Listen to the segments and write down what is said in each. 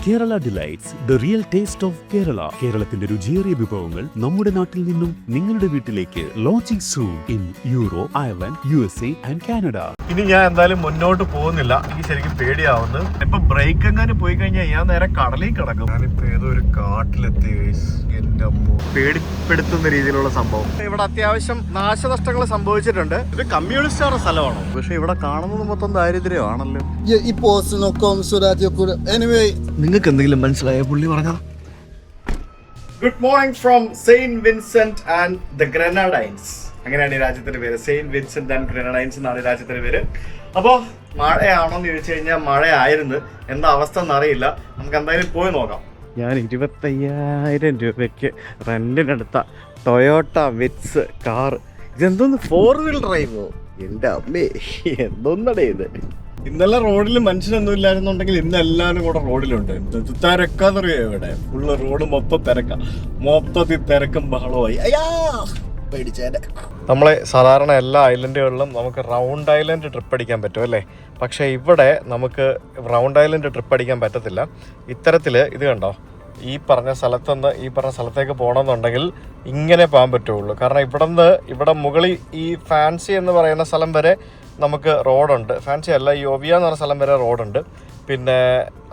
Kerala delights the real taste of Kerala. കേരളത്തിന്റെ രുചിയേറിയ വിഭവങ്ങൾ നമ്മുടെ നാട്ടിൽ നിന്നും നിങ്ങളുടെ വീട്ടിലേക്ക്. Launching soon in euro, Ireland, USA and Canada. ഇനി ഞാൻ എന്തായാലും മുന്നോട്ട് പോകുന്നില്ല. എനിക്ക് ശരിക്കും പേടിയാവുന്നു. ഇപ്പൊ ബ്രേക്ക് എങ്ങാനും പോയി കഴിഞ്ഞാൽ ഞാൻ നേരെ കടലിൽ കിടക്കും. ഞാനിപ്പോ ഏതോ ഒരു കാട്ടിലെത്തി. എന്റെ അമ്മ, പേടിപ്പെടുത്തുന്ന രീതിയിലുള്ള സംഭവം. ഇവിടെ അത്യാവശ്യം നാശനഷ്ടങ്ങൾ സംഭവിച്ചിട്ടുണ്ട്. ഇത് കമ്മ്യൂണിസ്റ്റുകാരുടെ സ്ഥലമാണോ? പക്ഷെ ഇവിടെ കാണുന്നത് മൊത്തം ദാരിദ്ര്യമാണല്ലോ. E posso não como Suradio Cura. Anyway, നിങ്ങൾക്ക് എന്തെങ്കിലും മനസ്സിലായ പുള്ളി പറഞ്ഞത്? Good morning from Saint Vincent and the Grenadines. അങ്ങനെയാണ് ഈ രാജ്യത്തിന്റെ പേര്. സെയിന്റ് വിൻസെന്റ് ആൻഡ് ഗ്രനഡൈൻസ് എന്നാണ് ഈ രാജ്യത്തിന്റെ പേര്. അപ്പോൾ മഴയാണോന്ന് ചോദിച്ചു കഴിഞ്ഞാൽ മഴയായിരുന്നു. എന്താ അവസ്ഥ എന്നറിയില്ല. നമുക്ക് എന്തായാലും പോയി നോക്കാം. ഞാൻ 25,000 രൂപയ്ക്ക് റെന്റിനെടുത്ത ടൊയോട്ട വിറ്റ്സ് കാർ. ഇതെന്തോന്ന് 4 വീൽ ഡ്രൈവോ? എൻ്റെ അമ്മേ, എന്തോന്നടേ ഇത്. ഇന്നലെ റോഡിൽ മനുഷ്യനൊന്നും ഇല്ലായിരുന്നുണ്ടെങ്കിൽ ഇന്ന് എല്ലാവരും കൂടെ റോഡിലുണ്ട്. തിരക്കാന്നറിയോ? ഇവിടെ ഫുള്ള് റോഡ് മൊത്തം തിരക്ക. മൊത്തത്തിൽ തിരക്കും ബഹളമായി. അയ്യാ, പേടിച്ചേനെ. നമ്മളെ സാധാരണ എല്ലാ ഐലൻഡുകളിലും നമുക്ക് റൗണ്ട് ഐലൻഡ് ട്രിപ്പ് അടിക്കാൻ പറ്റും അല്ലേ? പക്ഷേ ഇവിടെ നമുക്ക് റൗണ്ട് ഐലൻഡ് ട്രിപ്പ് അടിക്കാൻ പറ്റത്തില്ല. ഇത്തരത്തിൽ ഇത് കണ്ടോ, ഈ പറഞ്ഞ സ്ഥലത്തുനിന്ന് ഈ പറഞ്ഞ സ്ഥലത്തേക്ക് പോകണമെന്നുണ്ടെങ്കിൽ ഇങ്ങനെ പോകാൻ പറ്റുള്ളൂ. കാരണം ഇവിടെ മുകളിൽ ഈ ഫാൻസി എന്ന് പറയുന്ന സ്ഥലം വരെ നമുക്ക് റോഡുണ്ട്. ഫാൻസി അല്ല, ഈ ഒവിയ എന്ന് പറഞ്ഞ സ്ഥലം വരെ റോഡുണ്ട്. പിന്നെ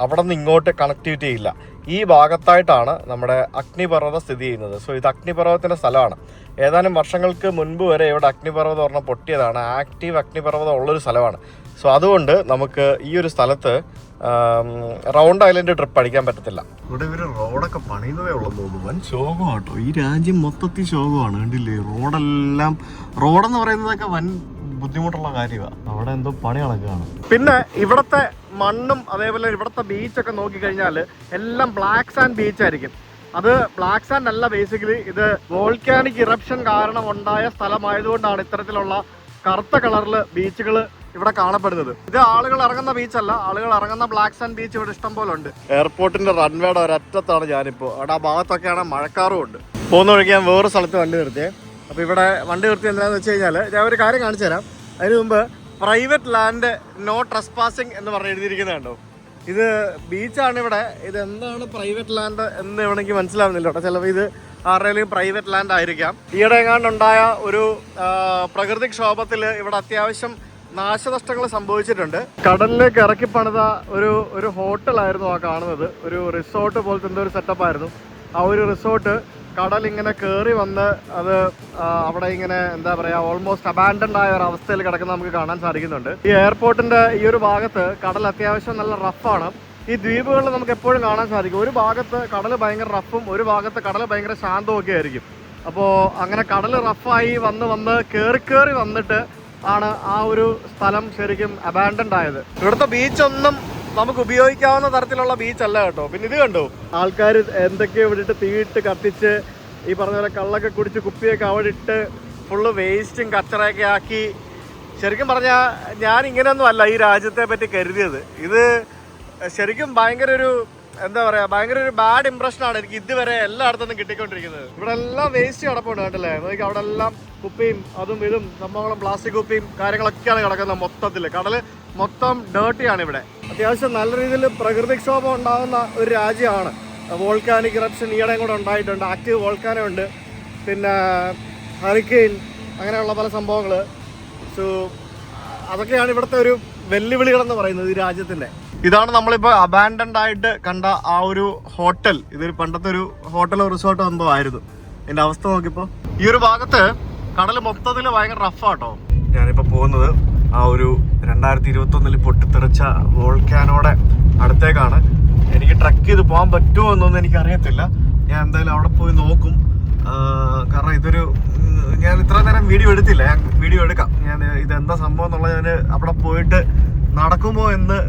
അവിടെ നിന്ന് ഇങ്ങോട്ട് കണക്ടിവിറ്റി ഇല്ല. ഈ ഭാഗത്തായിട്ടാണ് നമ്മുടെ അഗ്നിപർവ്വതം സ്ഥിതി ചെയ്യുന്നത്. സോ ഇത് അഗ്നിപർവ്വതത്തിൻ്റെ സ്ഥലമാണ്. ഏതാനും വർഷങ്ങൾക്ക് മുൻപ് വരെ ഇവിടെ അഗ്നിപർവ്വതം പറഞ്ഞാൽ പൊട്ടിയതാണ്. ആക്റ്റീവ് അഗ്നിപർവ്വതം ഉള്ളൊരു സ്ഥലമാണ്. സോ അതുകൊണ്ട് നമുക്ക് ഈ ഒരു സ്ഥലത്ത് റൗണ്ട് ഐലൻഡ് ട്രിപ്പ് അടിക്കാൻ പറ്റത്തില്ല. ഇവിടെ ഇവർ റോഡൊക്കെ പണിയുന്നതേ ഉള്ളൂ തോന്നുന്നു. വൻ ശോകമാണ് കേട്ടോ. ഈ രാജ്യം മൊത്തത്തിൽ ശോകമാണ്. കണ്ടില്ലേ? റോഡെന്ന് പറയുന്നതൊക്കെ വൻ ബുദ്ധിമുട്ടുള്ള കാര്യമാണ്. അവിടെ എന്തോ പണി നടക്കുകയാണ്. പിന്നെ ഇവിടുത്തെ മണ്ണും അതേപോലെ ഇവിടുത്തെ ബീച്ചൊക്കെ നോക്കിക്കഴിഞ്ഞാൽ എല്ലാം ബ്ലാക്ക് സാൻഡ് ബീച്ചായിരിക്കും. അത് ബ്ലാക്ക് സാൻഡ് അല്ല, ബേസിക്കലി ഇത് വോൾക്കാനിക് ഇറപ്ഷൻ കാരണം ഉണ്ടായ സ്ഥലമായതുകൊണ്ടാണ് ഇത്തരത്തിലുള്ള കറുത്ത കളറിൽ ബീച്ചുകൾ ഇവിടെ കാണപ്പെടുന്നത്. ഇത് ആളുകൾ ഇറങ്ങുന്ന ബീച്ചല്ല. ആളുകൾ ഇറങ്ങുന്ന ബ്ലാക്ക് സാൻഡ് ബീച്ച് ഇവിടെ ഇഷ്ടം പോലെ ഉണ്ട്. എയർപോർട്ടിന്റെ റൺവേയുടെ ഒരറ്റത്താണ് ഞാനിപ്പോൾ. അവിടെ ആ ഭാഗത്തൊക്കെയാണ് മഴക്കാറും ഉണ്ട്. പോകുന്ന വഴിക്ക് ഞാൻ വേറെ സ്ഥലത്ത് വണ്ടി നിർത്തിയേ. അപ്പോൾ ഇവിടെ വണ്ടി നിർത്തി എന്താണെന്ന് വെച്ച് കഴിഞ്ഞാൽ ഞാൻ ഒരു കാര്യം കാണിച്ചു തരാം. അതിന് മുമ്പ് പ്രൈവറ്റ് ലാൻഡ് നോ ട്രസ്പാസിങ് എന്ന് പറഞ്ഞ് എഴുതിയിരിക്കുന്നത് കണ്ടോ? ഇത് ബീച്ചാണ് ഇവിടെ. ഇത് എന്താണ് പ്രൈവറ്റ് ലാൻഡ് എന്ന് എനിക്ക് മനസ്സിലാവുന്നില്ല കേട്ടോ. ചിലപ്പോൾ ഇത് ആരുടെയും പ്രൈവറ്റ് ലാൻഡ് ആയിരിക്കാം. ഈയിടെ എങ്ങാണ്ടുണ്ടായ ഒരു പ്രകൃതിക്ഷോഭത്തിൽ ഇവിടെ അത്യാവശ്യം നാശനഷ്ടങ്ങൾ സംഭവിച്ചിട്ടുണ്ട്. കടലിലേക്ക് ഇറക്കി പണിത ഒരു ഹോട്ടലായിരുന്നു ആ കാണുന്നത്. ഒരു റിസോർട്ട് പോലത്തെ എന്തോ ഒരു സെറ്റപ്പായിരുന്നു. ആ ഒരു റിസോർട്ട് കടൽ ഇങ്ങനെ കയറി വന്ന് അത് അവിടെ ഇങ്ങനെ എന്താ പറയുക, ഓൾമോസ്റ്റ് അബാൻഡൻഡ് ആയ ഒരു അവസ്ഥയിൽ കിടക്കുന്ന നമുക്ക് കാണാൻ സാധിക്കുന്നുണ്ട്. ഈ എയർപോർട്ടിന്റെ ഈ ഒരു ഭാഗത്ത് കടൽ അത്യാവശ്യം നല്ല റഫാണ്. ഈ ദ്വീപുകളിൽ നമുക്ക് എപ്പോഴും കാണാൻ സാധിക്കും. ഒരു ഭാഗത്ത് കടൽ ഭയങ്കര റഫും ഒരു ഭാഗത്ത് കടൽ ഭയങ്കര ശാന്തവും ഒക്കെ ആയിരിക്കും. അപ്പോൾ അങ്ങനെ കടൽ റഫായി വന്ന് കയറി വന്നിട്ട് ആണ് ആ ഒരു സ്ഥലം ശരിക്കും അബാൻഡൻഡ് ആയത്. ഇവിടുത്തെ ബീച്ചൊന്നും നമുക്ക് ഉപയോഗിക്കാവുന്ന തരത്തിലുള്ള ബീച്ചല്ല കേട്ടോ. പിന്നെ ഇത് കണ്ടോ, ആൾക്കാർ എന്തൊക്കെയോ ഇവിടിട്ട് തീയിട്ട് കത്തിച്ച് ഈ പറഞ്ഞ പോലെ കള്ളൊക്കെ കുടിച്ച് കുപ്പിയൊക്കെ അവിടെ ഇട്ട് ഫുള്ള് വേസ്റ്റും കച്ചറയൊക്കെ ആക്കി. ശരിക്കും പറഞ്ഞാൽ ഞാൻ ഇങ്ങനെയൊന്നും അല്ല ഈ രാജ്യത്തെ പറ്റി കരുതിയത്. ഇത് ശരിക്കും ഭയങ്കര ഒരു ബാഡ് ഇംപ്രഷനാണ് എനിക്ക് ഇതുവരെ എല്ലായിടത്തുനിന്നും കിട്ടിക്കൊണ്ടിരിക്കുന്നത്. ഇവിടെ എല്ലാം വേസ്റ്റ് കിടപ്പുണ്ട് കണ്ടല്ലേ? നോക്കി അവിടെ എല്ലാം കുപ്പിയും അതും ഇതും സംഭവങ്ങളും പ്ലാസ്റ്റിക് കുപ്പിയും കാര്യങ്ങളൊക്കെയാണ് കിടക്കുന്നത്. മൊത്തത്തിൽ കടല് മൊത്തം ഡേർട്ടിയാണ് ഇവിടെ. അത്യാവശ്യം നല്ല രീതിയിൽ പ്രകൃതിക്ഷോഭം ഉണ്ടാകുന്ന ഒരു രാജ്യമാണ്. വോൾക്കാനിക് ഇറപ്ഷൻ ഈയിടെയും കൂടെ ഉണ്ടായിട്ടുണ്ട്. ആക്റ്റീവ് വോൾക്കാനോ ഉണ്ട്, പിന്നെ ഹറിക്കെയിൻ, അങ്ങനെയുള്ള പല സംഭവങ്ങൾ. സോ അതൊക്കെയാണ് ഇവിടുത്തെ ഒരു വെല്ലുവിളികളെന്ന് പറയുന്നത് ഈ രാജ്യത്തിൻ്റെ. ഇതാണ് നമ്മളിപ്പോൾ അബാൻഡൻഡ് ആയിട്ട് കണ്ട ആ ഒരു ഹോട്ടൽ. ഇതൊരു പണ്ടത്തെ ഒരു ഹോട്ടലോ റിസോർട്ടോ എന്തോ ആയിരുന്നു. എൻ്റെ അവസ്ഥ നോക്കിയപ്പോൾ ഈ ഒരു ഭാഗത്ത് കടൽ മൊത്തത്തിൽ ഭയങ്കര റഫാട്ടോ. ഞാനിപ്പോൾ പോകുന്നത് ആ ഒരു 2021 പൊട്ടിത്തെറിച്ച വോൾക്കാനോടെ അടുത്തേക്കാണ്. എനിക്ക് ട്രക്ക് ചെയ്ത് പോകാൻ പറ്റുമോ എന്നൊന്നും എനിക്കറിയത്തില്ല. ഞാൻ എന്തായാലും അവിടെ പോയി നോക്കും. കാരണം ഞാൻ ഇത്ര നേരം വീഡിയോ എടുത്തില്ല. ഞാൻ വീഡിയോ എടുക്കാം. ഞാൻ ഇതെന്താ സംഭവം എന്നുള്ളത് ഞാൻ അവിടെ പോയിട്ട് നടക്കുമോ എന്ന്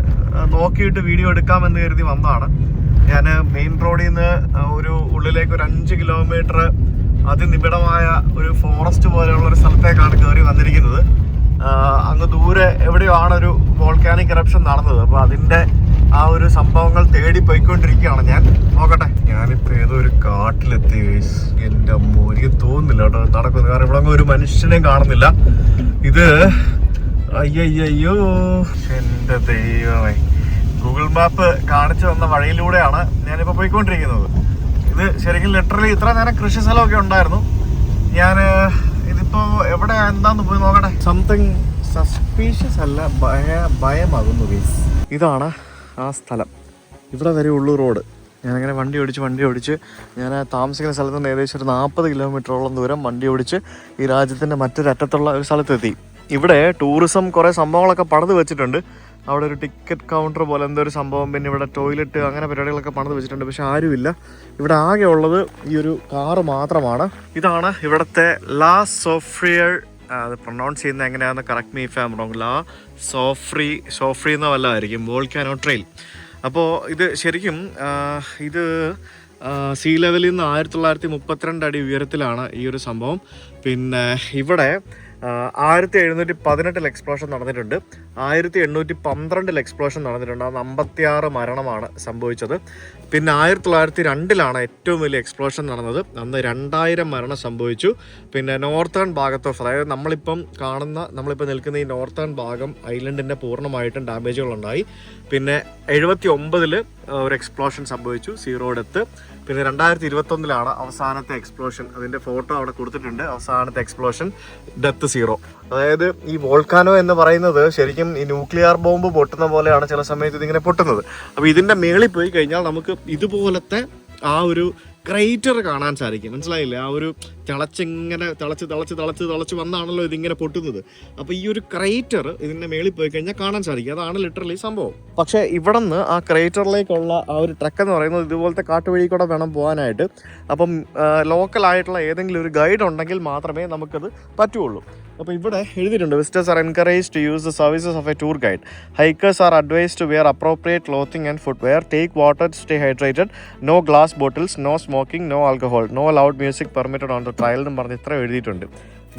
നോക്കിയിട്ട് വീഡിയോ എടുക്കാമെന്ന് കരുതി വന്നതാണ്. ഞാൻ മെയിൻ റോഡിൽ നിന്ന് ഒരു ഉള്ളിലേക്ക് ഒരു 5 കിലോമീറ്റർ അതിനിബിഡമായ ഒരു ഫോറസ്റ്റ് പോലെയുള്ള ഒരു സ്ഥലത്തേക്കാണ് കയറി വന്നിരിക്കുന്നത്. അങ്ങ് ദൂരെ എവിടെയോ ആണ് ഒരു വോൾക്കാനിക് ഇറപ്ഷൻ നടന്നത്. അപ്പോൾ അതിൻ്റെ ആ ഒരു സംഭവങ്ങൾ തേടി പോയിക്കൊണ്ടിരിക്കുകയാണ് ഞാൻ. നോക്കട്ടെ. ഞാനിപ്പോൾ ഏതോ ഒരു കാട്ടിലെത്തി. എൻ്റെ അമ്മോ, എനിക്ക് തോന്നുന്നില്ല കേട്ടോ നടക്കുന്നത്. കാരണം ഇവിടെ ഒരു മനുഷ്യനെയും കാണുന്നില്ല. ഇത് അയ്യോ എൻ്റെ ദൈവമേ, ഗൂഗിൾ മാപ്പ് കാണിച്ചു തന്ന വഴിയിലൂടെയാണ് ഞാനിപ്പോൾ പോയിക്കൊണ്ടിരിക്കുന്നത്. ഇത് ശരിക്കും ലിറ്ററലി ഇത്ര നേരം കൃഷി സ്ഥലമൊക്കെ ഉണ്ടായിരുന്നു. ഞാൻ ഇതിപ്പോൾ എവിടെ എന്താന്ന് പോയി നോക്കട്ടെ. സംതിങ് സസ്പീഷ്യസ് അല്ല, ഭയമാകുന്നു ഗൈസ്. ഇതാണ് ആ സ്ഥലം. ഇവിടെ വരെ ഉള്ളൂ റോഡ്. ഞാനങ്ങനെ വണ്ടി ഓടിച്ച് ഞാൻ താമസിക്കുന്ന സ്ഥലത്ത് നിന്ന് ഏകദേശം ഒരു 40 കിലോമീറ്ററോളം ദൂരം വണ്ടി ഓടിച്ച് ഈ രാജ്യത്തിൻ്റെ മറ്റൊരറ്റത്തുള്ള ഒരു സ്ഥലത്തെത്തി. ഇവിടെ ടൂറിസം കുറേ സംഭവങ്ങളൊക്കെ പണിത് വെച്ചിട്ടുണ്ട്. അവിടെ ഒരു ടിക്കറ്റ് കൗണ്ടർ പോലെ എന്തോ ഒരു സംഭവം, പിന്നെ ഇവിടെ ടോയ്ലറ്റ്, അങ്ങനെ പരിപാടികളൊക്കെ പണിത് വെച്ചിട്ടുണ്ട്. പക്ഷെ ആരുമില്ല. ഇവിടെ ആകെ ഉള്ളത് ഈ ഒരു കാറ് മാത്രമാണ്. ഇതാണ് ഇവിടുത്തെ ലാ സോഫ്രിയർ. അത് പ്രൊനൗൺസ് ചെയ്യുന്നത് എങ്ങനെയാണെന്ന് correct me if I am wrong. La Soufriere എന്ന വല്ലതായിരിക്കും. Volcano trail. അപ്പോൾ ഇത് ശരിക്കും ഇത് സീ ലെവലിൽ നിന്ന് 1932 അടി ഉയരത്തിലാണ് ഈ ഒരു സംഭവം. പിന്നെ ഇവിടെ 1718 എക്സ്പ്ലോഷൻ നടന്നിട്ടുണ്ട്. 1812 എക്സ്പ്ലോഷൻ നടന്നിട്ടുണ്ട്. അത് 56 മരണമാണ് സംഭവിച്ചത്. പിന്നെ 1902 ഏറ്റവും വലിയ എക്സ്പ്ലോഷൻ നടന്നത്. അന്ന് 2000 മരണം സംഭവിച്ചു. പിന്നെ നോർത്തേൺ ഭാഗത്ത്, അതായത് നമ്മളിപ്പോൾ നിൽക്കുന്ന ഈ നോർത്തേൺ ഭാഗം ഐലൻഡിൻ്റെ പൂർണ്ണമായിട്ടും ഡാമേജുകളുണ്ടായി. പിന്നെ 79 ഒരു എക്സ്പ്ലോഷൻ സംഭവിച്ചു, 0 ഡെത്ത്. പിന്നെ 2021 അവസാനത്തെ എക്സ്പ്ലോഷൻ. അതിൻ്റെ ഫോട്ടോ അവിടെ കൊടുത്തിട്ടുണ്ട്. അവസാനത്തെ എക്സ്പ്ലോഷൻ, ഡെത്ത് 0. അതായത് ഈ വോൾക്കാനോ എന്ന് പറയുന്നത് ശരിക്കും ഈ ന്യൂക്ലിയർ ബോംബ് പൊട്ടുന്ന പോലെയാണ് ചില സമയത്ത് ഇതിങ്ങനെ പൊട്ടുന്നത്. അപ്പോൾ ഇതിൻ്റെ മേളിൽ പോയി കഴിഞ്ഞാൽ നമുക്ക് ഇതുപോലത്തെ ആ ഒരു ക്രൈറ്റർ കാണാൻ സാധിക്കും. മനസ്സിലായില്ലേ? ആ ഒരു തിളച്ച് വന്നാണല്ലോ ഇതിങ്ങനെ പൊട്ടുന്നത്. അപ്പോൾ ഈ ഒരു ക്രൈറ്റർ ഇതിൻ്റെ മേളിൽ പോയി കഴിഞ്ഞാൽ കാണാൻ സാധിക്കും. അതാണ് ലിറ്ററലി സംഭവം. പക്ഷേ ഇവിടെ നിന്ന് ആ ക്രൈറ്ററിലേക്കുള്ള ആ ഒരു ട്രക്ക് എന്ന് പറയുന്നത് ഇതുപോലത്തെ കാട്ടുവഴി കൂടെ വേണം പോകാനായിട്ട്. അപ്പം ലോക്കലായിട്ടുള്ള ഏതെങ്കിലും ഒരു ഗൈഡ് ഉണ്ടെങ്കിൽ മാത്രമേ നമുക്കത് പറ്റുള്ളൂ. അപ്പോൾ ഇവിടെ എഴുതിയിട്ടുണ്ട്, visitors are encourage to use the services of a tour guide. Hikers are advise to wear appropriate clothing and footwear. Take water to stay hydrated. No glass bottles, no smoking, no alcohol, no loud music permitted on the trail എന്നും പറഞ്ഞ് ഇത്ര എഴുതിയിട്ടുണ്ട്.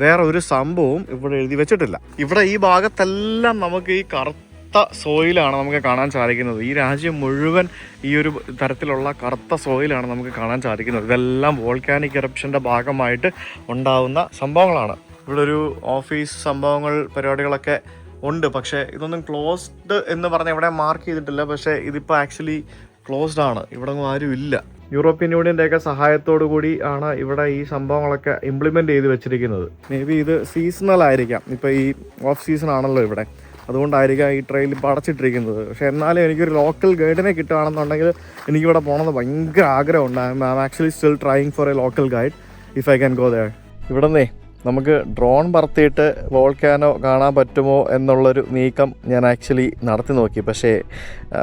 വേറെ ഒരു സംഭവവും ഇവിടെ എഴുതി വെച്ചിട്ടില്ല. ഇവിടെ ഈ ഭാഗത്തെല്ലാം നമുക്ക് ഈ കറുത്ത സോയിലാണ് നമുക്ക് കാണാൻ സാധിക്കുന്നത്. ഈ രാജ്യം മുഴുവൻ ഈ ഒരു തരത്തിലുള്ള കറുത്ത സോയിലാണ് നമുക്ക് കാണാൻ സാധിക്കുന്നത്. ഇതെല്ലാം വോൾക്കാനിക് എറപ്ഷൻ്റെ ഭാഗമായിട്ട് ഉണ്ടാവുന്ന സംഭവങ്ങളാണ്. ഇവിടെ ഒരു ഓഫീസ് സംഭവങ്ങൾ പരിപാടികളൊക്കെ ഉണ്ട്. പക്ഷേ ഇതൊന്നും ക്ലോസ്ഡ് എന്ന് പറഞ്ഞാൽ ഇവിടെ മാർക്ക് ചെയ്തിട്ടില്ല. പക്ഷേ ഇതിപ്പോൾ ആക്ച്വലി ക്ലോസ്ഡ് ആണ്. ഇവിടെ ഒന്നും ആരും ഇല്ല. യൂറോപ്യൻ യൂണിയൻ്റെയൊക്കെ സഹായത്തോടു കൂടി ആണ് ഇവിടെ ഈ സംഭവങ്ങളൊക്കെ ഇംപ്ലിമെൻറ്റ് ചെയ്ത് വെച്ചിരിക്കുന്നത്. മേ ബി ഇത് സീസണൽ ആയിരിക്കാം. ഇപ്പോൾ ഈ ഓഫ് സീസൺ ആണല്ലോ ഇവിടെ, അതുകൊണ്ടായിരിക്കാം ഈ ട്രെയിൽ ഇപ്പോൾ അടച്ചിട്ടിരിക്കുന്നത്. പക്ഷേ എന്നാലും എനിക്കൊരു ലോക്കൽ ഗൈഡിനെ കിട്ടുകയാണെന്നുണ്ടെങ്കിൽ എനിക്കിവിടെ പോകണമെന്ന് ഭയങ്കര ആഗ്രഹമുണ്ട്. I am actually still trying for a local guide if I can go there. ഇവിടെ നിന്നേ നമുക്ക് ഡ്രോൺ പറത്തിയിട്ട് വോൾക്കാനോ കാണാൻ പറ്റുമോ എന്നുള്ളൊരു നീക്കം ഞാൻ ആക്ച്വലി നടത്തി നോക്കി. പക്ഷേ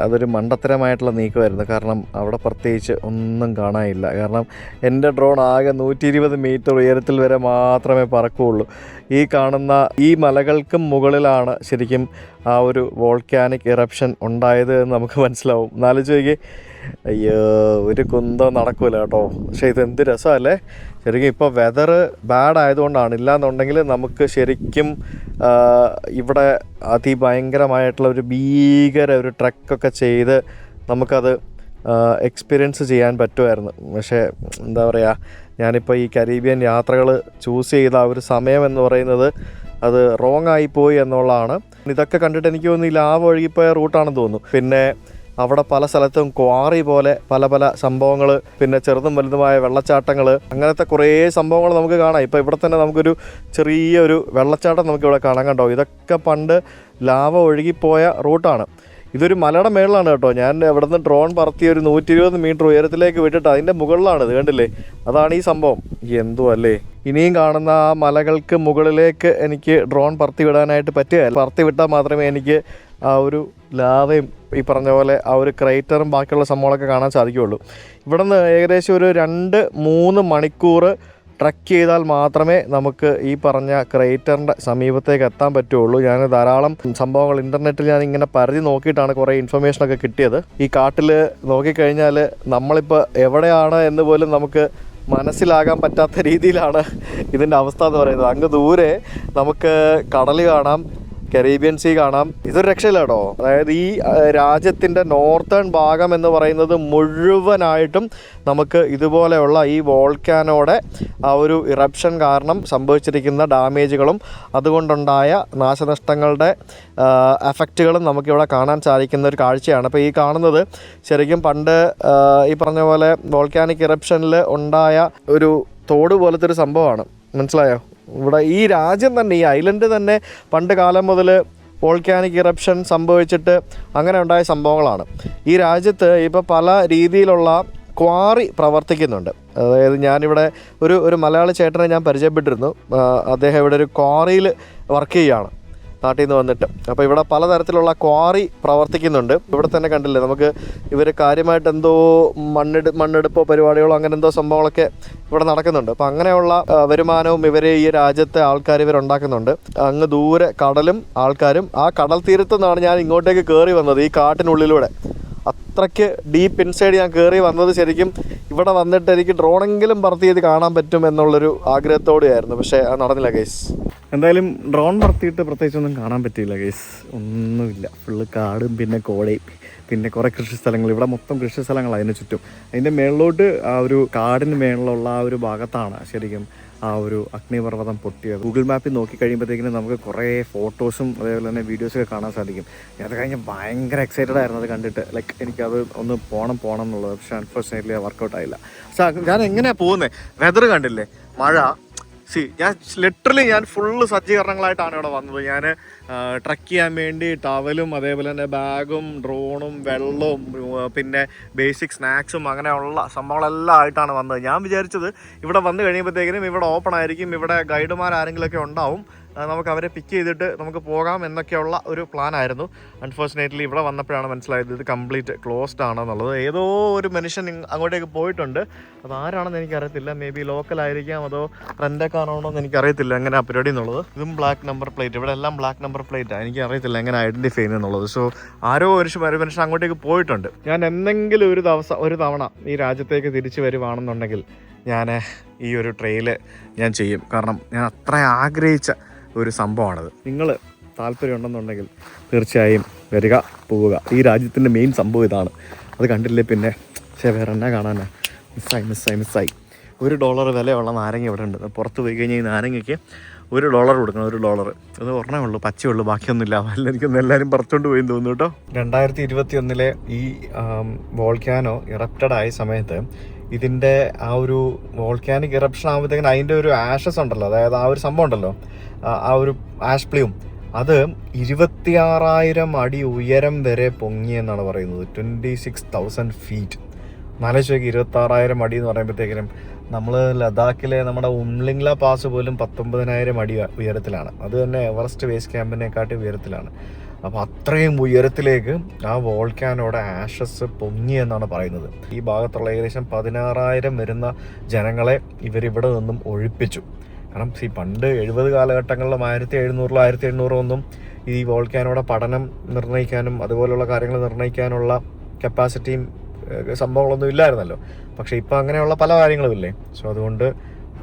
അതൊരു മണ്ടത്തരമായിട്ടുള്ള നീക്കമായിരുന്നു. കാരണം അവിടെ പ്രത്യേകിച്ച് ഒന്നും കാണാനില്ല. കാരണം എൻ്റെ ഡ്രോൺ ആകെ 120 മീറ്റർ ഉയരത്തിൽ വരെ മാത്രമേ പറക്കുകയുള്ളൂ. ഈ കാണുന്ന ഈ മലകൾക്കും മുകളിലാണ് ശരിക്കും ആ ഒരു വോൾക്കാനിക് ഇറപ്ഷൻ ഉണ്ടായത് എന്ന് നമുക്ക് മനസ്സിലാവും. എന്നാലോചിച്ച് അയ്യോ, ഒരു കുന്തം നടക്കൂല കേട്ടോ. പക്ഷേ ഇതെന്ത് രസമല്ലേ ശരിക്കും. ഇപ്പോൾ വെതർ ബാഡ് ആയതുകൊണ്ടാണ്. ഇല്ലാന്നുണ്ടെങ്കിൽ നമുക്ക് ശരിക്കും ഇവിടെ അതിഭയങ്കരമായിട്ടുള്ള ഒരു ഭീകര ഒരു ട്രക്കൊക്കെ ചെയ്ത് നമുക്കത് എക്സ്പീരിയൻസ് ചെയ്യാൻ പറ്റുമായിരുന്നു. പക്ഷേ എന്താ പറയുക, ഞാനിപ്പോൾ ഈ കരീബിയൻ യാത്രകൾ ചൂസ് ചെയ്ത ആ ഒരു സമയം എന്ന് പറയുന്നത് അത് റോങ് ആയിപ്പോയി എന്നുള്ളതാണ്. ഇതൊക്കെ കണ്ടിട്ട് എനിക്ക് തോന്നുന്നു ഈ ലാവ ഒഴുകിപ്പോയ റൂട്ടാണെന്ന് തോന്നുന്നു. പിന്നെ അവിടെ പല സ്ഥലത്തും ക്വാറി പോലെ പല പല സംഭവങ്ങൾ, പിന്നെ ചെറുതും വലുതുമായ വെള്ളച്ചാട്ടങ്ങൾ, അങ്ങനത്തെ കുറേ സംഭവങ്ങൾ നമുക്ക് കാണാം. ഇപ്പോൾ ഇവിടെ തന്നെ നമുക്കൊരു ചെറിയൊരു വെള്ളച്ചാട്ടം നമുക്കിവിടെ കാണാൻ കണ്ടോ. ഇതൊക്കെ പണ്ട് ലാവ ഒഴുകിപ്പോയ റൂട്ടാണ്. ഇതൊരു മലയുടെ മേളിലാണ് കേട്ടോ. ഞാൻ ഇവിടെ നിന്ന് ഡ്രോൺ പറത്തി ഒരു 120 മീറ്റർ ഉയരത്തിലേക്ക് വിട്ടിട്ട് അതിൻ്റെ മുകളിലാണ്. ഇത് കണ്ടില്ലേ, അതാണ് ഈ സംഭവം. എന്തോ അല്ലേ. ഇനിയും കാണുന്ന ആ മലകൾക്ക് മുകളിലേക്ക് എനിക്ക് ഡ്രോൺ പറത്തി വിടാനായിട്ട് പറ്റുകയില്ല. പറത്തി വിട്ടാൽ മാത്രമേ എനിക്ക് ആ ഒരു ലാവയും ഈ പറഞ്ഞ പോലെ ആ ഒരു ക്രൈറ്ററും ബാക്കിയുള്ള സംഭവങ്ങളൊക്കെ കാണാൻ സാധിക്കുകയുള്ളൂ. ഇവിടെ നിന്ന് ഏകദേശം ഒരു 2-3 മണിക്കൂർ ട്രക്ക് ചെയ്താൽ മാത്രമേ നമുക്ക് ഈ പറഞ്ഞ ക്രേറ്ററിൻ്റെ സമീപത്തേക്ക് എത്താൻ പറ്റുള്ളൂ. ഞാൻ ധാരാളം സംഭവങ്ങൾ ഇൻ്റർനെറ്റിൽ ഞാൻ ഇങ്ങനെ പരതി നോക്കിയിട്ടാണ് കുറേ ഇൻഫർമേഷനൊക്കെ കിട്ടിയത്. ഈ കാട്ടിൽ നോക്കിക്കഴിഞ്ഞാൽ നമ്മളിപ്പോൾ എവിടെയാണ് എന്ന് പോലും നമുക്ക് മനസ്സിലാകാൻ പറ്റാത്ത രീതിയിലാണ് ഇതിൻ്റെ അവസ്ഥ എന്ന് പറയുന്നത്. അങ്ങ് ദൂരെ നമുക്ക് കടൽ കാണാം, കരീബിയൻ സീ കാണാം. ഇതൊരു രക്ഷയില്ല കേട്ടോ. അതായത് ഈ രാജ്യത്തിൻ്റെ നോർത്തേൺ ഭാഗം എന്ന് പറയുന്നത് മുഴുവനായിട്ടും നമുക്ക് ഇതുപോലെയുള്ള ഈ വോൾക്കാനോടെ ആ ഒരു ഇറപ്ഷൻ കാരണം സംഭവിച്ചിരിക്കുന്ന ഡാമേജുകളും അതുകൊണ്ടുണ്ടായ നാശനഷ്ടങ്ങളുടെ എഫക്റ്റുകളും നമുക്കിവിടെ കാണാൻ സാധിക്കുന്ന ഒരു കാഴ്ചയാണ്. അപ്പോൾ ഈ കാണുന്നത് ശരിക്കും പണ്ട് ഈ പറഞ്ഞ പോലെ വോൾക്കാനിക് ഇറപ്ഷനിൽ ഉണ്ടായ ഒരു തോട് പോലത്തെ ഒരു സംഭവമാണ്. മനസ്സിലായോ? ഇവിടെ ഈ രാജ്യം തന്നെ, ഈ ഐലൻഡ് തന്നെ പണ്ട് കാലം മുതൽ വോൾക്കാനിക് ഇറപ്ഷൻ സംഭവിച്ചിട്ട് അങ്ങനെ ഉണ്ടായ സംഭവങ്ങളാണ്. ഈ രാജ്യത്ത് ഇപ്പോൾ പല രീതിയിലുള്ള ക്വാറി പ്രവർത്തിക്കുന്നുണ്ട്. അതായത് ഞാനിവിടെ ഒരു മലയാളി ചേട്ടനെ ഞാൻ പരിചയപ്പെട്ടിരുന്നു. അദ്ദേഹം ഇവിടെ ഒരു ക്വാറിയിൽ വർക്ക് ചെയ്യുകയാണ്, നാട്ടിൽ നിന്ന് വന്നിട്ട്. അപ്പോൾ ഇവിടെ പലതരത്തിലുള്ള ക്വാറി പ്രവർത്തിക്കുന്നുണ്ട്. ഇവിടെ തന്നെ കണ്ടില്ലേ, നമുക്ക് ഇവർ കാര്യമായിട്ട് എന്തോ മണ്ണെടുപ്പോ പരിപാടികളോ അങ്ങനെ എന്തോ സംഭവങ്ങളൊക്കെ ഇവിടെ നടക്കുന്നുണ്ട്. അപ്പോൾ അങ്ങനെയുള്ള വരുമാനവും ഇവരെ ഈ രാജ്യത്തെ ആൾക്കാർ ഇവരുണ്ടാക്കുന്നുണ്ട്. അങ്ങ് ദൂരെ കടലും ആൾക്കാരും. ആ കടൽ തീരത്തു നിന്നാണ് ഞാൻ ഇങ്ങോട്ടേക്ക് കയറി വന്നത്, ഈ കാട്ടിനുള്ളിലൂടെ. അത്രയ്ക്ക് ഡീപ്പ് ഇൻസൈഡ് ഞാൻ കയറി വന്നത് ശരിക്കും ഇവിടെ വന്നിട്ട് എനിക്ക് ഡ്രോണെങ്കിലും പറത്തി ചെയ്ത് കാണാൻ പറ്റും എന്നുള്ളൊരു ആഗ്രഹത്തോടെയായിരുന്നു. പക്ഷേ അത് നടന്നില്ല ഗൈസ്. എന്തായാലും ഡ്രോൺ പറത്തിയിട്ട് പ്രത്യേകിച്ചൊന്നും കാണാൻ പറ്റിയില്ല ഗൈസ്. ഒന്നുമില്ല, ഫുള്ള് കാടും പിന്നെ കോടയും പിന്നെ കുറേ കൃഷി സ്ഥലങ്ങൾ. ഇവിടെ മൊത്തം കൃഷി സ്ഥലങ്ങളാണ് അതിന് ചുറ്റും. അതിൻ്റെ മേളിലോട്ട് ആ ഒരു കാടിന് മേളിലുള്ള ആ ഒരു ഭാഗത്താണ് ശരിക്കും ആ ഒരു അഗ്നിപർവ്വതം പൊട്ടിയത്. ഗൂഗിൾ മാപ്പിൽ നോക്കി കഴിയുമ്പോഴത്തേക്കിനും നമുക്ക് കുറേ ഫോട്ടോസും അതേപോലെ തന്നെ വീഡിയോസൊക്കെ കാണാൻ സാധിക്കും. അത് കഴിഞ്ഞ് ഭയങ്കര എക്സൈറ്റഡ് ആയിരുന്നു അത് കണ്ടിട്ട്. ലൈക്ക് എനിക്കത് ഒന്ന് പോകണം എന്നുള്ളത്. പക്ഷേ അൺഫോർച്ചുനേറ്റ്ലി വർക്കൗട്ട് ആയില്ല. പക്ഷേ ഞാൻ എങ്ങനെയാണ് പോകുന്നത്? വെതർ കണ്ടില്ലേ, മഴ. ഞാൻ ഫുള്ള് സജ്ജീകരണങ്ങളായിട്ടാണ് ഇവിടെ വന്നത്. ഞാൻ ട്രക്ക് ചെയ്യാൻ വേണ്ടി ടവലും അതേപോലെ തന്നെ ബാഗും ഡ്രോണും വെള്ളവും പിന്നെ ബേസിക് സ്നാക്സും അങ്ങനെയുള്ള സംഭവങ്ങളെല്ലാം ആയിട്ടാണ് വന്നത്. ഞാൻ വിചാരിച്ചത് ഇവിടെ വന്നു കഴിയുമ്പോഴത്തേക്കിനും ഇവിടെ ഓപ്പൺ ആയിരിക്കും, ഇവിടെ ഗൈഡുമാർ ആരെങ്കിലുമൊക്കെ ഉണ്ടാവും, നമുക്ക് അവരെ പിക്ക് ചെയ്തിട്ട് നമുക്ക് പോകാം എന്നൊക്കെയുള്ള ഒരു പ്ലാനായിരുന്നു. അൺഫോർച്ചുനേറ്റ്ലി ഇവിടെ വന്നപ്പോഴാണ് മനസ്സിലായത് ഇത് കംപ്ലീറ്റ് ക്ലോസ്ഡ് ആണെന്നുള്ളത്. ഏതോ ഒരു മനുഷ്യൻ അങ്ങോട്ടേക്ക് പോയിട്ടുണ്ട്. അത് ആരാണെന്ന് എനിക്കറിയത്തില്ല. മേ ബി ലോക്കലായിരിക്കാം, അതോ റെൻ്റൊക്കെ ആണോ എന്ന് എനിക്കറിയത്തില്ല എങ്ങനെ ആ പരിപാടി എന്നുള്ളത്. ഇതും ബ്ലാക്ക് നമ്പർ പ്ലേറ്റ്, ഇവിടെ എല്ലാം ബ്ലാക്ക് നമ്പർ പ്ലേറ്റാണ്. എനിക്കറിയത്തില്ല എങ്ങനെ ഐഡൻറ്റിഫൈ ചെയ്യുന്നുള്ളത്. സോ ആരോ ഒരു മനുഷ്യൻ അങ്ങോട്ടേക്ക് പോയിട്ടുണ്ട്. ഞാൻ എന്തെങ്കിലും ഒരു തവണ ഈ രാജ്യത്തേക്ക് തിരിച്ചു വരുവാണെന്നുണ്ടെങ്കിൽ ഞാൻ ഈ ഒരു ട്രെയിൽ ഞാൻ ചെയ്യും. കാരണം ഞാൻ അത്ര ആഗ്രഹിച്ച ഒരു സംഭവമാണത്. നിങ്ങൾ താല്പര്യം ഉണ്ടെന്നുണ്ടെങ്കിൽ തീർച്ചയായും വരിക, പോവുക. ഈ രാജ്യത്തിൻ്റെ മെയിൻ സംഭവം ഇതാണ്. അത് കണ്ടില്ലേ പിന്നെ വേറെ എന്നാ കാണാനാ? മിസ്സായി. $1 വിലയുള്ള നാരങ്ങ ഇവിടെ ഉണ്ട്. പുറത്ത് പോയി കഴിഞ്ഞാൽ ഈ നാരങ്ങയ്ക്ക് $1 കൊടുക്കണം. $1 അത് ഒരെണ്ണേ ഉള്ളൂ, പച്ചയുള്ളൂ, ബാക്കിയൊന്നുമില്ല. എനിക്കൊന്നും എല്ലാവരും പറിച്ചുകൊണ്ട് പോയി തോന്നുന്നു കേട്ടോ. 2021 ഈ വോൾക്കാനോ ഇറപ്റ്റഡ് ആയ സമയത്ത് ഇതിൻ്റെ ആ ഒരു വോൾക്കാനിക് ഇറപ്ഷൻ ആകുമ്പോഴത്തേക്കിനും അതിൻ്റെ ഒരു ആഷസ് ഉണ്ടല്ലോ, അതായത് ആ ഒരു സംഭവം ഉണ്ടല്ലോ, ആ ഒരു ആഷ് പ്ലൂം, അത് 26,000 അടി ഉയരം വരെ പൊങ്ങിയെന്നാണ് പറയുന്നത്. 26,000 feet. നാലോചിക്ക് 26,000 അടി എന്ന് പറയുമ്പോഴത്തേക്കിനും നമ്മൾ ലഡാക്കിലെ നമ്മുടെ ഉംലിംഗ്ല പാസ് പോലും 19,000 അടി ഉയരത്തിലാണ്. അത് തന്നെ എവറസ്റ്റ് ബേസ് ക്യാമ്പിനെക്കാട്ടി ഉയരത്തിലാണ്. അപ്പോൾ അത്രയും ഉയരത്തിലേക്ക് ആ വോൾക്കാനോടെ ആഷസ് പൊങ്ങിയെന്നാണ് പറയുന്നത്. ഈ ഭാഗത്തുള്ള ഏകദേശം 16,000 വരുന്ന ജനങ്ങളെ ഇവരിവിടെ നിന്നും ഒഴിപ്പിച്ചു. കാരണം പണ്ട് 70 കാലഘട്ടങ്ങളിലും 1700 1800 ഒന്നും ഈ വോൾക്കാനോടെ പഠനം നിർണ്ണയിക്കാനും അതുപോലുള്ള കാര്യങ്ങൾ നിർണ്ണയിക്കാനുള്ള കപ്പാസിറ്റിയും സംഭവങ്ങളൊന്നും ഇല്ലായിരുന്നല്ലോ. പക്ഷേ ഇപ്പോൾ അങ്ങനെയുള്ള പല കാര്യങ്ങളും ഇല്ലേ. സോ അതുകൊണ്ട്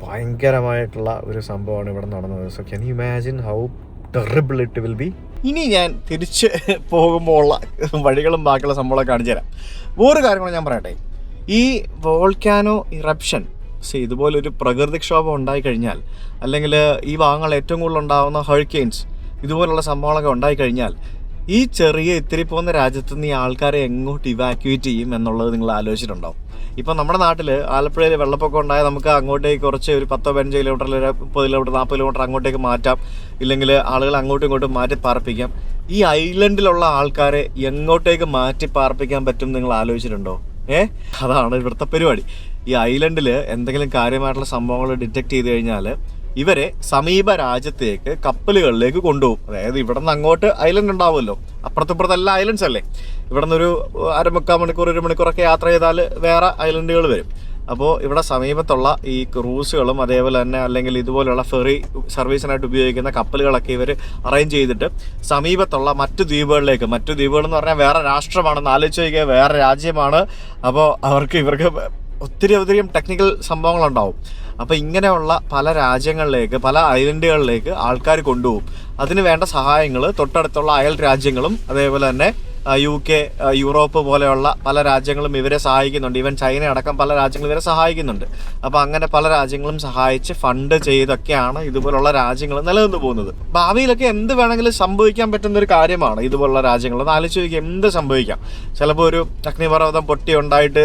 ഭയങ്കരമായിട്ടുള്ള ഒരു സംഭവമാണ് ഇവിടെ നടന്നത്. So can you imagine how terrible it will be. ഇനി ഞാൻ തിരിച്ച് പോകുമ്പോൾ ഉള്ള വഴികളും ബാക്കിയുള്ള സംഭവങ്ങളൊക്കെ കാണിച്ചു തരാം. വേറൊരു കാര്യങ്ങൾ ഞാൻ പറയട്ടെ. ഈ വോൾക്കാനോ ഇറപ്ഷൻ ഇതുപോലൊരു പ്രകൃതിക്ഷോഭം ഉണ്ടായിക്കഴിഞ്ഞാൽ, അല്ലെങ്കിൽ ഈ ഭാഗങ്ങൾ ഏറ്റവും കൂടുതൽ ഉണ്ടാകുന്ന ഹറിക്കെയിൻസ് ഇതുപോലുള്ള സംഭവങ്ങളൊക്കെ ഉണ്ടായിക്കഴിഞ്ഞാൽ ഈ ചെറിയ ഇത്തിരി പോകുന്ന രാജ്യത്ത് നിന്ന് ഈ ആൾക്കാരെ എങ്ങോട്ട് ഇവാക്യുവേറ്റ് ചെയ്യും എന്നുള്ളത് നിങ്ങൾ ആലോചിച്ചിട്ടുണ്ടാവും. ഇപ്പം നമ്മുടെ നാട്ടിൽ ആലപ്പുഴയിൽ വെള്ളപ്പൊക്കം ഉണ്ടായാൽ നമുക്ക് അങ്ങോട്ടേക്ക് കുറച്ച് ഒരു 10-15 കിലോമീറ്റർ അല്ലെങ്കിൽ 30 കിലോമീറ്റർ 40 കിലോമീറ്റർ അങ്ങോട്ടേക്ക് മാറ്റാം, ഇല്ലെങ്കിൽ ആളുകൾ അങ്ങോട്ടും ഇങ്ങോട്ടും മാറ്റി പാർപ്പിക്കാം. ഈ ഐലൻഡിലുള്ള ആൾക്കാരെ എങ്ങോട്ടേക്ക് മാറ്റി പാർപ്പിക്കാൻ പറ്റും നിങ്ങൾ ആലോചിച്ചിട്ടുണ്ടോ? അതാണ് ഇവിടുത്തെ പരിപാടി. ഈ ഐലൻഡിൽ എന്തെങ്കിലും കാര്യമായിട്ടുള്ള സംഭവങ്ങൾ ഡിറ്റക്ട് ചെയ്ത് കഴിഞ്ഞാൽ ഇവരെ സമീപ രാജ്യത്തേക്ക് കപ്പലുകളിലേക്ക് കൊണ്ടുപോകും. അതായത് ഇവിടെ നിന്ന് അങ്ങോട്ട് ഐലൻഡ് ഉണ്ടാവുമല്ലോ, അപ്പുറത്തിപ്പുറത്തെല്ലാം ഐലൻഡ്സ് അല്ലേ. ഇവിടെ നിന്നൊരു 1/4 മണിക്കൂർ 1 മണിക്കൂറൊക്കെ യാത്ര ചെയ്താൽ വേറെ ഐലൻഡുകൾ വരും. അപ്പോൾ ഇവിടെ സമീപത്തുള്ള ഈ ക്രൂസുകളും അതേപോലെ തന്നെ അല്ലെങ്കിൽ ഇതുപോലെയുള്ള ഫെറി സർവീസിനായിട്ട് ഉപയോഗിക്കുന്ന കപ്പലുകളൊക്കെ ഇവർ അറേഞ്ച് ചെയ്തിട്ട് സമീപത്തുള്ള മറ്റു ദ്വീപുകളിലേക്ക്, മറ്റു ദ്വീപുകളെന്ന് പറഞ്ഞാൽ വേറെ രാഷ്ട്രമാണെന്ന് ആലോചിച്ച് നോക്കിയാൽ, വേറെ രാജ്യമാണ്. അപ്പോൾ ഇവർക്ക് ഒത്തിരി ടെക്നിക്കൽ സംഭവങ്ങളുണ്ടാവും. അപ്പോൾ ഇങ്ങനെയുള്ള പല രാജ്യങ്ങളിലേക്ക്, പല ഐലൻഡുകളിലേക്ക് ആൾക്കാർ കൊണ്ടുപോകും. അതിന് വേണ്ട സഹായങ്ങൾ തൊട്ടടുത്തുള്ള അയൽ രാജ്യങ്ങളും അതേപോലെ തന്നെ UK, യൂറോപ്പ് പോലെയുള്ള പല രാജ്യങ്ങളും ഇവരെ സഹായിക്കുന്നുണ്ട്. ഈവൻ ചൈന അടക്കം പല രാജ്യങ്ങളും ഇവരെ സഹായിക്കുന്നുണ്ട്. അപ്പോൾ അങ്ങനെ പല രാജ്യങ്ങളും സഹായിച്ച് ഫണ്ട് ചെയ്തൊക്കെയാണ് ഇതുപോലുള്ള രാജ്യങ്ങൾ നിലനിന്ന് പോകുന്നത്. ഭാവിയിലൊക്കെ എന്ത് വേണമെങ്കിലും സംഭവിക്കാൻ പറ്റുന്ന ഒരു കാര്യമാണ് ഇതുപോലുള്ള രാജ്യങ്ങൾ. ഒന്ന് ആലോചിച്ച് നോക്കിയാൽ എന്ത് സംഭവിക്കാം. ചിലപ്പോൾ ഒരു അഗ്നിപർവ്വതം പൊട്ടി ഉണ്ടായിട്ട്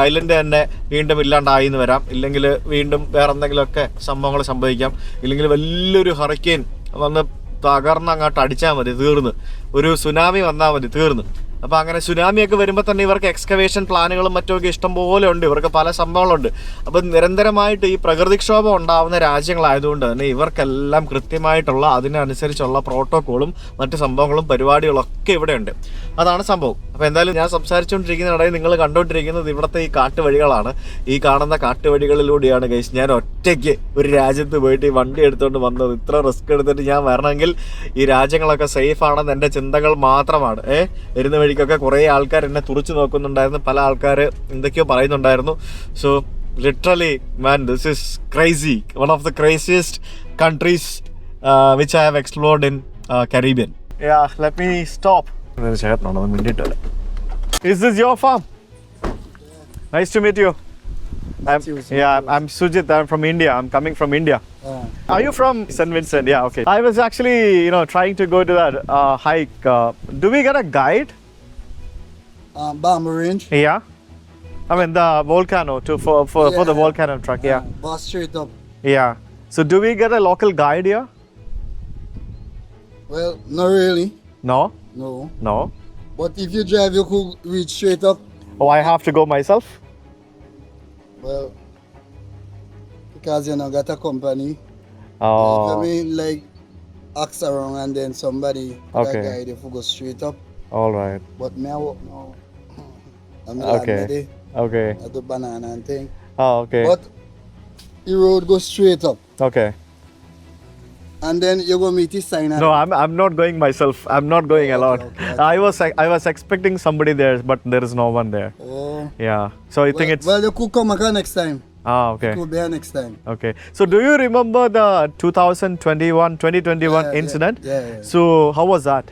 ഐലൻഡ് തന്നെ വീണ്ടും ഇല്ലാണ്ടായി എന്ന് വരാം. ഇല്ലെങ്കിൽ വീണ്ടും വേറെ എന്തെങ്കിലുമൊക്കെ സംഭവങ്ങൾ സംഭവിക്കാം. ഇല്ലെങ്കിൽ വലിയൊരു ഹറിക്കെയിൻ വന്ന് തകർന്ന് അങ്ങോട്ട് അടിച്ചാൽ മതി, തീർന്ന്. ഒരു സുനാമി വന്നാൽ മതി, തീർന്ന്. അപ്പോൾ അങ്ങനെ സുനാമിയൊക്കെ വരുമ്പോൾ തന്നെ ഇവർക്ക് എക്സ്കവേഷൻ പ്ലാനുകളും മറ്റുമൊക്കെ ഇഷ്ടം പോലെ ഉണ്ട്. ഇവർക്ക് പല സംഭവങ്ങളുണ്ട്. അപ്പം നിരന്തരമായിട്ട് ഈ പ്രകൃതിക്ഷോഭം ഉണ്ടാകുന്ന രാജ്യങ്ങളായതുകൊണ്ട് തന്നെ ഇവർക്കെല്ലാം കൃത്യമായിട്ടുള്ള അതിനനുസരിച്ചുള്ള പ്രോട്ടോക്കോളും മറ്റ് സംഭവങ്ങളും പരിപാടികളൊക്കെ ഇവിടെ ഉണ്ട്. അതാണ് സംഭവം. അപ്പോൾ എന്തായാലും ഞാൻ സംസാരിച്ചുകൊണ്ടിരിക്കുന്നതിനിടയിൽ നിങ്ങൾ കണ്ടുകൊണ്ടിരിക്കുന്നത് ഇവിടുത്തെ ഈ കാട്ടുവഴികളാണ്. ഈ കാണുന്ന കാട്ടുവഴികളിലൂടെയാണ് ഗൈസ് ഞാൻ ഒറ്റയ്ക്ക് ഒരു രാജ്യത്ത് പോയിട്ട് ഈ വണ്ടി എടുത്തുകൊണ്ട് വന്നത്. ഇത്ര റിസ്ക് എടുത്തിട്ട് ഞാൻ വരണമെങ്കിൽ ഈ രാജ്യങ്ങളൊക്കെ സേഫ് ആണെന്ന് എൻ്റെ ചിന്തകൾ മാത്രമാണ്. വരുന്ന വഴിക്കൊക്കെ കുറേ ആൾക്കാർ എന്നെ തുറച്ചു നോക്കുന്നുണ്ടായിരുന്നു. പല ആൾക്കാർ എന്തൊക്കെയോ പറയുന്നുണ്ടായിരുന്നു. So literally man, this is crazy. One of the craziest countries which I have explored in Caribbean. Yeah, let me stop. ചേട്ടനാണോ മിണ്ടിട്ട് വരാം. Is this your farm? Nice to meet you. I'm Sujit. I'm from India. I'm coming from India. Are you from St. Vincent? Yeah, okay. I was actually, trying to go to that hike. Do we get a guide? Bamboo Range. Yeah. I mean the volcano for the volcano truck. Yeah. Bus straight up. Yeah. So do we get a local guide here? Well, not really. No. No. But if you drive, you could reach straight up. Oh, I have to go myself? Well, because you know, got a company. Oh. I mean, like, ask around and then somebody Okay. guide you go straight up. All right. But me, I walk now. I'm Okay. Okay. I do banana and thing. Oh, okay. But the road goes straight up. Okay. And then you go meet his sign. No, I'm not going myself. I'm not going alone. Okay. I was expecting somebody there, but there is no one there. Oh. Yeah. So I think it's. Well, you could come again next time. Okay. You could be here next time. Okay. So do you remember the 2021 incident? Yeah. So how was that?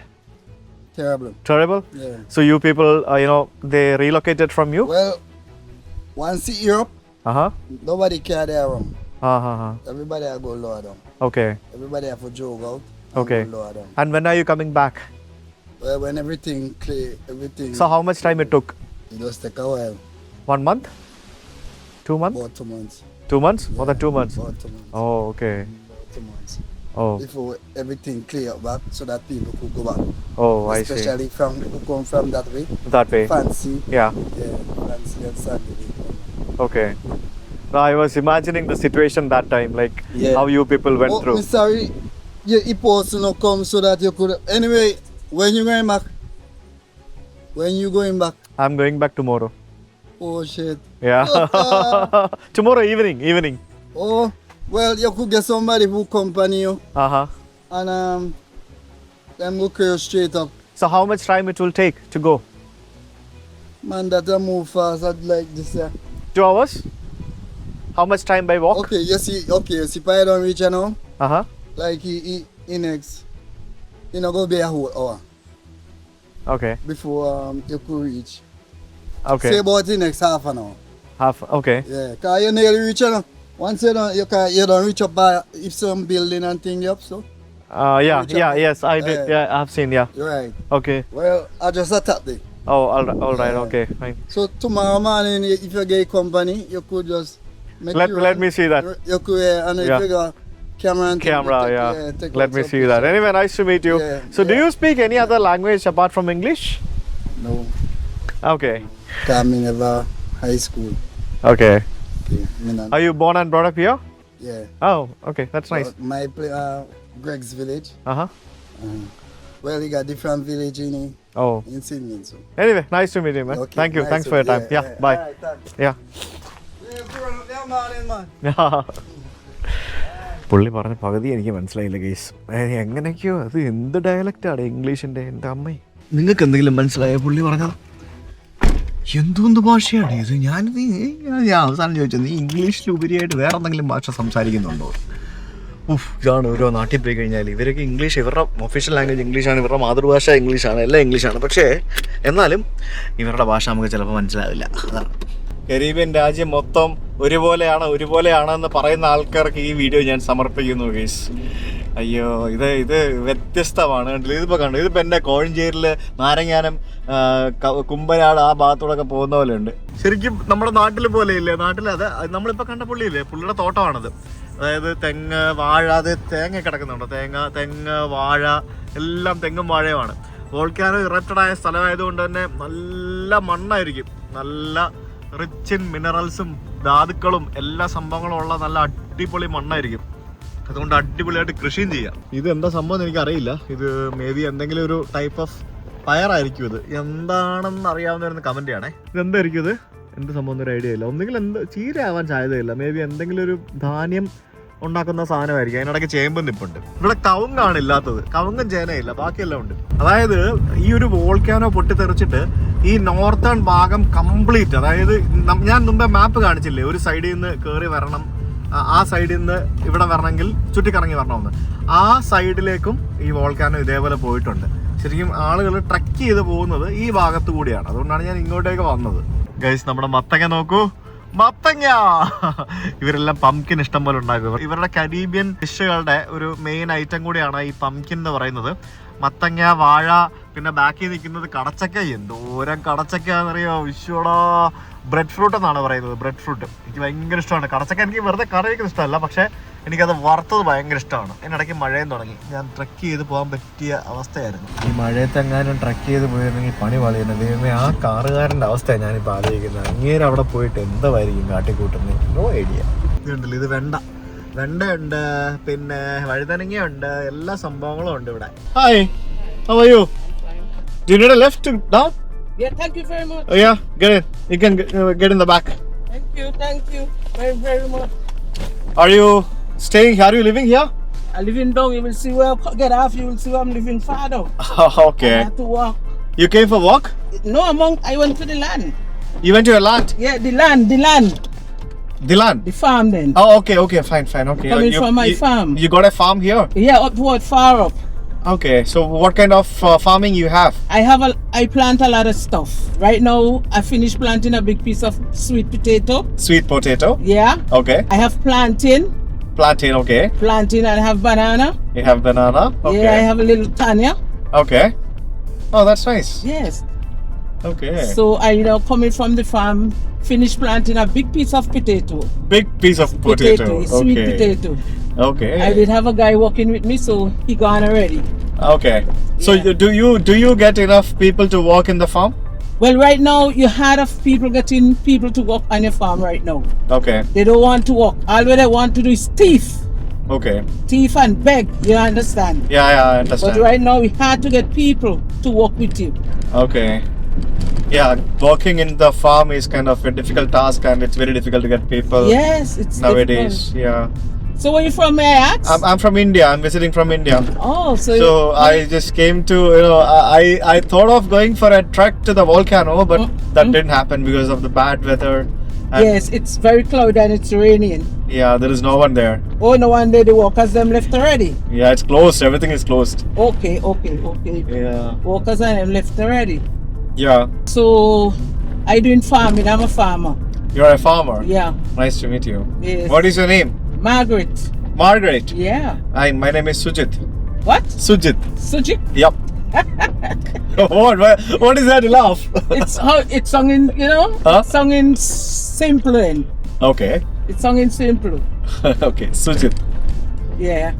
Terrible. Terrible? Yeah. So you people, they relocated from you? Well, once in Europe, Uh-huh. nobody care there around. Uh-huh. Everybody have go lower down. Okay. Everybody have to jog out. Okay. Go lower down. And when are you coming back? Well, when everything clear, everything. So how much time it took? It just take a while. 1 month? 2 months? About 2 months. 2 months? More than 2 months? About 2 months. Oh, okay. About 2 months. Oh. Before everything clear back, so that people could go back. Oh, I see. Especially from who come from that way. That way. Fancy. Yeah. Yeah, fancy and sandy. Okay. No, I was imagining the situation that time, like Yeah. how you people went Oh, through. I'm sorry. Yeah, it supposed to not come so that you could. Anyway, when you going back? When you going back? I'm going back tomorrow. Oh shit. Yeah. Tomorrow evening. Oh, well, you could get somebody who accompany you Uh-huh. and them go clear straight up. So how much time it will take to go? Man, that a move fast. I'd like this. 2 hours? How much time by walk? Okay, you see, if I don't reach you now, Uh-huh. like he next, you know, go be a whole hour Okay. before you could reach. Okay. Say about the next half an hour. Half. Okay. Yeah, cause you nearly reach you now. Once you don't reach up by if some building and thing up, so Yeah. Which Yeah. one? Yes, I did. Yeah. Yeah, I've seen. Yeah. you're right. Okay. Well, I just attack there. Oh, all right. Yeah. Okay. Fine. So tomorrow morning, if you get company, you could just make Let me see that. You could and Yeah. if you got camera and thing, Camera. you Yeah. take Let out me some see that. picture. Anyway, nice to meet you. Yeah, So, do yeah. you speak any other language apart from English? No, Okay. cause me never high school. Okay. Okay, me not. Are you born and brought up here? Yeah. Oh, okay. That's nice. My Greg's village. Uh-huh. Well, you got different village Oh. in Sydney, so. Anyway, nice to meet you, man. Okay, Thank you. nice Thanks to- for your time. Yeah. Bye. Alright, thanks. Yeah. man. പുള്ളി പറഞ്ഞ പകുതി എനിക്ക് മനസ്സിലായില്ല guys. എങ്ങനെയൊക്കെയോ അത് എന്ത് ഡയലക്റ്റാണ് ഇംഗ്ലീഷിൻ്റെ എൻ്റെ അമ്മ. നിങ്ങൾക്ക് എന്തെങ്കിലും മനസ്സിലായോ പുള്ളി പറഞ്ഞത്? എന്തൊന്ന് ഭാഷയാണ് ഇത്? ഞാൻ അവസാനം ചോദിച്ചത്, നീ ഇംഗ്ലീഷിലുപരിയായിട്ട് വേറെ എന്തെങ്കിലും ഭാഷ സംസാരിക്കുന്നുണ്ടോ? ഇതാണ് ഓരോ നാട്ടിൽ പോയി കഴിഞ്ഞാൽ ഇവരൊക്കെ ഇംഗ്ലീഷ്, ഇവരുടെ ഒഫീഷ്യൽ ലാംഗ്വേജ് ഇംഗ്ലീഷാണ്, ഇവരുടെ മാതൃഭാഷ ഇംഗ്ലീഷാണ്, എല്ലാം ഇംഗ്ലീഷാണ്. പക്ഷേ എന്നാലും ഇവരുടെ ഭാഷ നമുക്ക് ചിലപ്പോൾ മനസ്സിലാവില്ല. അതാണ്. കരീബിയൻ രാജ്യം മൊത്തം ഒരുപോലെയാണെന്ന് പറയുന്ന ആൾക്കാർക്ക് ഈ വീഡിയോ ഞാൻ സമർപ്പിക്കുന്നു ഗൈസ്. അയ്യോ, ഇത് വ്യത്യസ്തമാണ്. കണ്ടില്ല, ഇതിപ്പോൾ എൻ്റെ കോഴഞ്ചേരിൽ നാരങ്ങാനം കുമ്പനാട് ആ ഭാഗത്തൂടെ പോകുന്ന പോലെ ഉണ്ട്. ശരിക്കും നമ്മുടെ നാട്ടിൽ പോലെ ഇല്ലേ? നാട്ടിൽ അത് നമ്മളിപ്പോൾ കണ്ട പുള്ളിയില്ലേ, പുള്ളിയുടെ തോട്ടമാണത്. അതായത് തെങ്ങ്, വാഴ, അത് തേങ്ങ കിടക്കുന്നുണ്ടോ? തെങ്ങ്, വാഴ, എല്ലാം തെങ്ങും വാഴയുമാണ്. വോൾക്കാനോ ഇറപ്റ്റഡ് ആയ സ്ഥലമായതുകൊണ്ട് തന്നെ നല്ല മണ്ണായിരിക്കും, നല്ല റിച്ച് ഇൻ മിനറൽസും ധാതുക്കളും എല്ലാ സംഭവങ്ങളും ഉള്ള നല്ല അടിപൊളി മണ്ണായിരിക്കും. അതുകൊണ്ട് അടിപൊളിയായിട്ട് കൃഷിയും ചെയ്യാം. ഇത് എന്താ സംഭവം എനിക്കറിയില്ല. ഇത് മേ ബി എന്തെങ്കിലും ഒരു ടൈപ്പ് ഓഫ് പയറായിരിക്കും. ഇത് എന്താണെന്ന് അറിയാവുന്നവരൊന്ന് കമന്റ് ചെയ്യണേ. ഇതെന്തായിരിക്കും ഇത്? എന്ത് സംഭവം എന്നൊരു ഐഡിയ ഇല്ല. ഒന്നുകിൽ ചീര ആവാൻ സാധ്യതയില്ല. മേ ബി എന്തെങ്കിലും ഒരു ധാന്യം ഉണ്ടാക്കുന്ന സാധനമായിരിക്കും. അതിനിടയ്ക്ക് ചേമ്പ് നിപ്പുണ്ട്. ഇവിടെ കവുങ്ങാണ് ഇല്ലാത്തത്, കവുങ്ങും ചേനയില്ല, ബാക്കിയെല്ലാം ഉണ്ട്. അതായത് ഈ ഒരു വോൾക്കാനോ പൊട്ടിത്തെറിച്ചിട്ട് ഈ നോർത്തേൺ ഭാഗം കംപ്ലീറ്റ്, അതായത് ഞാൻ മുമ്പേ മാപ്പ് കാണിച്ചില്ലേ, ഒരു സൈഡിൽ നിന്ന് കയറി വരണം, ആ സൈഡിൽ നിന്ന് ഇവിടെ വരണമെങ്കിൽ ചുറ്റിക്കറങ്ങി വരണമെന്ന്. ആ സൈഡിലേക്കും ഈ വോൾക്കാനോ ഇതേപോലെ പോയിട്ടുണ്ട്. ശരിക്കും ആളുകൾ ട്രക്ക് ചെയ്ത് പോകുന്നത് ഈ ഭാഗത്തു കൂടിയാണ്. അതുകൊണ്ടാണ് ഞാൻ ഇങ്ങോട്ടേക്ക് വന്നത്. ഗൈസ്, നമ്മുടെ മത്തങ്ങ നോക്കൂ, മത്തങ്ങ. ഇവരെല്ലാം പംകിൻ ഇഷ്ടം പോലെ ഉണ്ടാക്കും. ഇവരുടെ കരീബിയൻ ഡിഷുകളുടെ ഒരു മെയിൻ ഐറ്റം കൂടിയാണ് ഈ പംകിൻ എന്ന് പറയുന്നത്. മത്തങ്ങ, വാഴ, പിന്നെ ബാക്കി നിൽക്കുന്നത് കടച്ചക്ക. എന്തോരം കടച്ചക്കയാണെന്നറിയോ? വിശ്വടാ. ബ്രെഡ് ഫ്രൂട്ട് എന്നാണ് പറയുന്നത്, ബ്രെഡ് ഫ്രൂട്ട്. എനിക്ക് ഭയങ്കര ഇഷ്ടമാണ് കടച്ചക്ക. എനിക്ക് വെറുതെ കറി വയ്ക്കുന്നത് ഇഷ്ടമല്ല, പക്ഷേ എനിക്കത് വറുത്തത് ഭയങ്കര ഇഷ്ടമാണ്. അതിനിടയ്ക്ക് മഴയും തുടങ്ങി. ഞാൻ ട്രക്ക് ചെയ്ത് പോകാൻ പറ്റിയ അവസ്ഥയായിരുന്നു. ഈ മഴയത്തെങ്ങാനും ട്രക്ക് ചെയ്ത് പോയിരുന്നെങ്കിൽ പണി വളയുന്നത്. ദൈവമേ, ആ കാറുകാരൻ്റെ അവസ്ഥയാണ് ഞാനിപ്പോൾ ആലോചിക്കുന്നത്. അങ്ങേര് അവിടെ പോയിട്ട് എന്തായിരിക്കും കാട്ടിക്കൂട്ടുന്നത്? No idea. ഇതുണ്ടല്ലോ, ഇത് വെണ്ടയുണ്ട്, പിന്നെ വഴുതനങ്ങയുണ്ട്, എല്ലാ സംഭവങ്ങളും ഉണ്ട് ഇവിടെ. Hi, how are you? Do you need a lift down? Yeah, thank you very much. Oh yeah, get in. You can get in the back. Thank you very, very much. Are you staying here? Are you living here? I live in down. You will see where I get off. You will see where I'm living far down. Okay. I have to walk. You came for walk? No, I went to the land. You went to your land? Yeah, the land. The land? The farm then. Oh, okay, fine, okay. Coming from my farm. You got a farm here? Yeah, upward, far up. Okay, so what kind of farming you have? I plant a lot of stuff. Right now, I finished planting a big piece of sweet potato. Sweet potato? Yeah. Okay. I have plantain, okay. and I have banana. You have banana? Okay. Yeah, I have a little tanya. Okay. Oh, that's nice. Yes. Okay. So I coming from the farm, finished planting a big piece of potato. Big piece of potato. Sweet Okay. potato. Okay. I did have a guy working with me, so he gone already. Okay. So Yeah. do you get enough people to work in the farm? Well, right now you had of people getting people to work on your farm right now. Okay. They don't want to work. All they want to do is thief and beg. You understand? Yeah, I understand. But right now we had to get people to work with you. Okay. Yeah, working in the farm is kind of a difficult task, and it's very difficult to get people Yes, it's nowadays. difficult. Yeah. So where you from, may I ask? I'm from India. I'm visiting from India. Oh, so I just came to, I thought of going for a trek to the volcano, but that didn't happen because of the bad weather. And yes, it's very cloudy and it's raining. yeah, there is no one there. Oh, no wonder the workers them left already. Yeah, it's closed. Everything is closed. Okay. Yeah. Workers and them left already. Yeah. So I doing farming. I'm a farmer. You're a farmer. Yeah. Nice to meet you. Yes. What is your name? Margaret. Margaret. Yeah. Hi, my name is Sujit. What? Sujit. Sujit? Yep. What is that? You laugh. It's how it's sung in, Huh? sung in simple. Okay. It's sung in simple. Okay. Sujit. Yeah.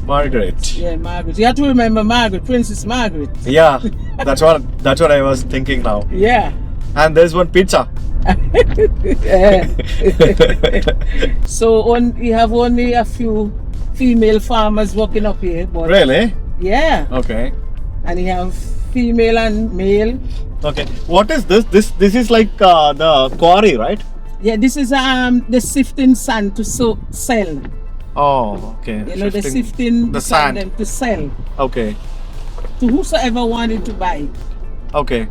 Margaret. Yeah, Margaret. You have to remember Margaret, Princess Margaret. Yeah. That's what I was thinking now. Yeah. And there's one pizza. So we have only a few female farmers working up here. But Really? yeah. Okay. And you have female and male. Okay. What is this? This is like the quarry, right? Yeah, this is the sifting sand to sell. Oh, okay. The sifting the sand. them to sell Okay. to whosoever wanted to buy. Okay.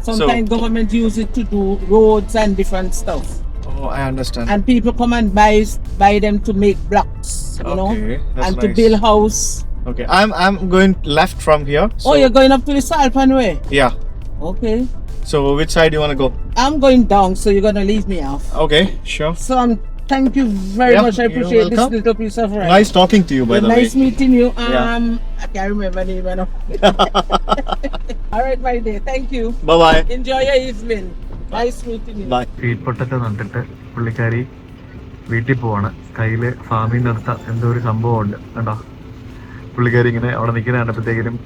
Sometimes government use it to do roads and different stuff. Oh, I understand. And people come and buy them to make blocks, you know, Okay, that's and to nice. build house. Okay, I'm going left from here. So, Oh, you're going up to the Salpan way? Yeah. Okay. So which side you want to go? I'm going down, so you're gonna leave me off. Okay, sure. So thank you very Yeah, much. I you're appreciate this welcome. little piece of rice. Nice talking to you, by the Nice way. meeting you. Yeah. I can't remember the name now. All right, my dear. Thank you. Bye bye. Enjoy your evening. Nice meeting you. Bye. Sweet potato നട്ടിട്ട് പുള്ളിക്കാരി വീട്ടിൽ പോവാണ്. കയ്യിൽ ഫാമിൽ നിർത്ത എന്തോ ഒരു സംഭവമുണ്ട് കേട്ടോ. പുള്ളിക്കാരി ഇങ്ങനെ അവിടെ നിൽക്കുന്ന കണ്ടപ്പോഴത്തേക്കിനും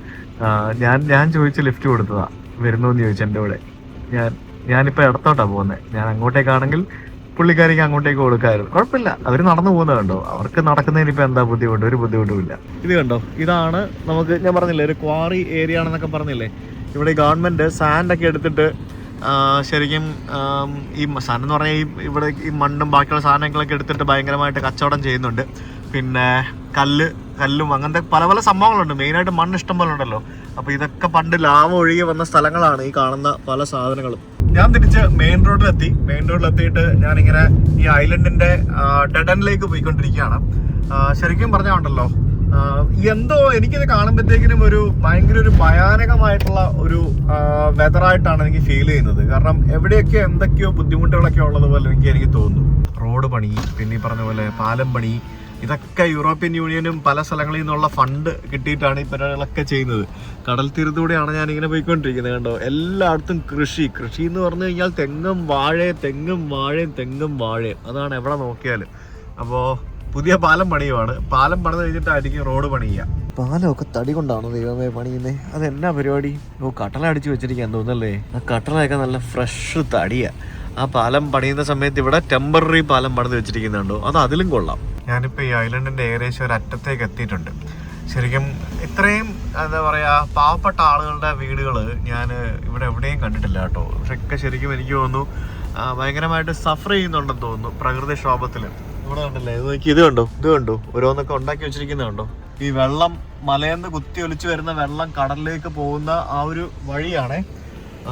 ഞാൻ ചോദിച്ച് ലിഫ്റ്റ് കൊടുത്തതാ, വരുന്നോന്ന് ചോദിച്ചു എൻ്റെ കൂടെ. ഞാനിപ്പോൾ ഇടത്തോട്ടാണ് പോകുന്നത്. ഞാൻ അങ്ങോട്ടേക്കാണെങ്കിൽ പുള്ളിക്കാരിക്ക് അങ്ങോട്ടേക്ക് കൊടുക്കാമായിരുന്നു. കുഴപ്പമില്ല, അവർ നടന്നു പോകുന്നത് കണ്ടോ. അവർക്ക് നടക്കുന്നതിന് ഇപ്പം എന്താ ബുദ്ധിമുട്ട്? ഒരു ബുദ്ധിമുട്ടുമില്ല. ഇത് കണ്ടോ, ഇതാണ് നമുക്ക്, ഞാൻ പറഞ്ഞില്ലേ ഒരു ക്വാറി ഏരിയ ആണെന്നൊക്കെ പറഞ്ഞില്ലേ. ഇവിടെ ഗവൺമെൻറ് സാൻഡൊക്കെ എടുത്തിട്ട് ശരിക്കും ഈ സാൻഡ് എന്ന് പറഞ്ഞാൽ ഇവിടെ ഈ മണ്ണും ബാക്കിയുള്ള സാധനങ്ങളൊക്കെ എടുത്തിട്ട് ഭയങ്കരമായിട്ട് കച്ചവടം ചെയ്യുന്നുണ്ട്. പിന്നെ കല്ലും അങ്ങനത്തെ പല പല സംഭവങ്ങളുണ്ട്. മെയിനായിട്ട് മണ്ണ് ഇഷ്ടം പോലെ ഉണ്ടല്ലോ. അപ്പോൾ ഇതൊക്കെ പണ്ട് ലാവ ഒഴുകി വന്ന സ്ഥലങ്ങളാണ് ഈ കാണുന്ന പല സാധനങ്ങളും. ഞാൻ തിരിച്ച് മെയിൻ റോഡിലെത്തിയിട്ട് ഞാനിങ്ങനെ ഈ ഐലൻഡിൻ്റെ ഡെഡനിലേക്ക് പോയിക്കൊണ്ടിരിക്കുകയാണ്. ശരിക്കും പറഞ്ഞാൽ എന്തോ എനിക്കിത് കാണുമ്പോഴത്തേക്കിനും ഭയങ്കര ഒരു ഭയാനകമായിട്ടുള്ള ഒരു വെതറായിട്ടാണ് എനിക്ക് ഫീൽ ചെയ്യുന്നത്. കാരണം എവിടെയൊക്കെ എന്തൊക്കെയോ ബുദ്ധിമുട്ടുകളൊക്കെ ഉള്ളതുപോലെ എനിക്ക് തോന്നുന്നു. റോഡ് പണി, പിന്നെ ഈ പറഞ്ഞ പോലെ പാലം പണി, ഇതൊക്കെ യൂറോപ്യൻ യൂണിയനും പല സ്ഥലങ്ങളിൽ നിന്നുള്ള ഫണ്ട് കിട്ടിയിട്ടാണ് ഈ പരിപാടികളൊക്കെ ചെയ്യുന്നത്. കടൽ തീരത്തൂടെയാണ് ഞാനിങ്ങനെ പോയിക്കൊണ്ടിരിക്കുന്നത് കണ്ടോ. എല്ലായിടത്തും കൃഷി എന്ന് പറഞ്ഞു കഴിഞ്ഞാൽ തെങ്ങും വാഴയും അതാണ് എവിടെ നോക്കിയാലും. അപ്പോൾ പുതിയ പാലം പണിയുമാണ്. പാലം പണിത് കഴിഞ്ഞിട്ടായിരിക്കും റോഡ് പണിയുക. പാലമൊക്കെ തടി കൊണ്ടാണോ ദൈവമേ പണിയുന്നത്? അതെന്നാ പരിപാടി? കട്ടള അടിച്ച് വെച്ചിരിക്കാൻ തോന്നല്ലേ. ആ കട്ടളയൊക്കെ നല്ല ഫ്രഷ് തടിയാണ്. ആ പാലം പണിയുന്ന സമയത്ത് ഇവിടെ ടെമ്പററി പാലം പണിത് വെച്ചിരിക്കുന്നുണ്ടോ, അത് അതിലും കൊള്ളാം. ഞാനിപ്പോൾ ഈ ഐലൻഡിൻ്റെ ഏകദേശം ഒരു അറ്റത്തേക്ക് എത്തിയിട്ടുണ്ട്. ശരിക്കും ഇത്രയും എന്താ പറയുക പാവപ്പെട്ട ആളുകളുടെ വീടുകൾ ഞാൻ ഇവിടെ എവിടെയും കണ്ടിട്ടില്ല കേട്ടോ. പക്ഷെ ശരിക്കും എനിക്ക് തോന്നുന്നു ഭയങ്കരമായിട്ട് സഫർ ചെയ്യുന്നുണ്ടെന്ന് തോന്നുന്നു പ്രകൃതിക്ഷോഭത്തിൽ. ഇവിടെ കണ്ടല്ലേ, ഇത് കണ്ടോ ഓരോന്നൊക്കെ ഉണ്ടാക്കി വെച്ചിരിക്കുന്നുണ്ടോ. ഈ വെള്ളം മലയെന്ന് കുത്തി ഒലിച്ചു വരുന്ന വെള്ളം കടലിലേക്ക് പോകുന്ന ആ ഒരു വഴിയാണേ.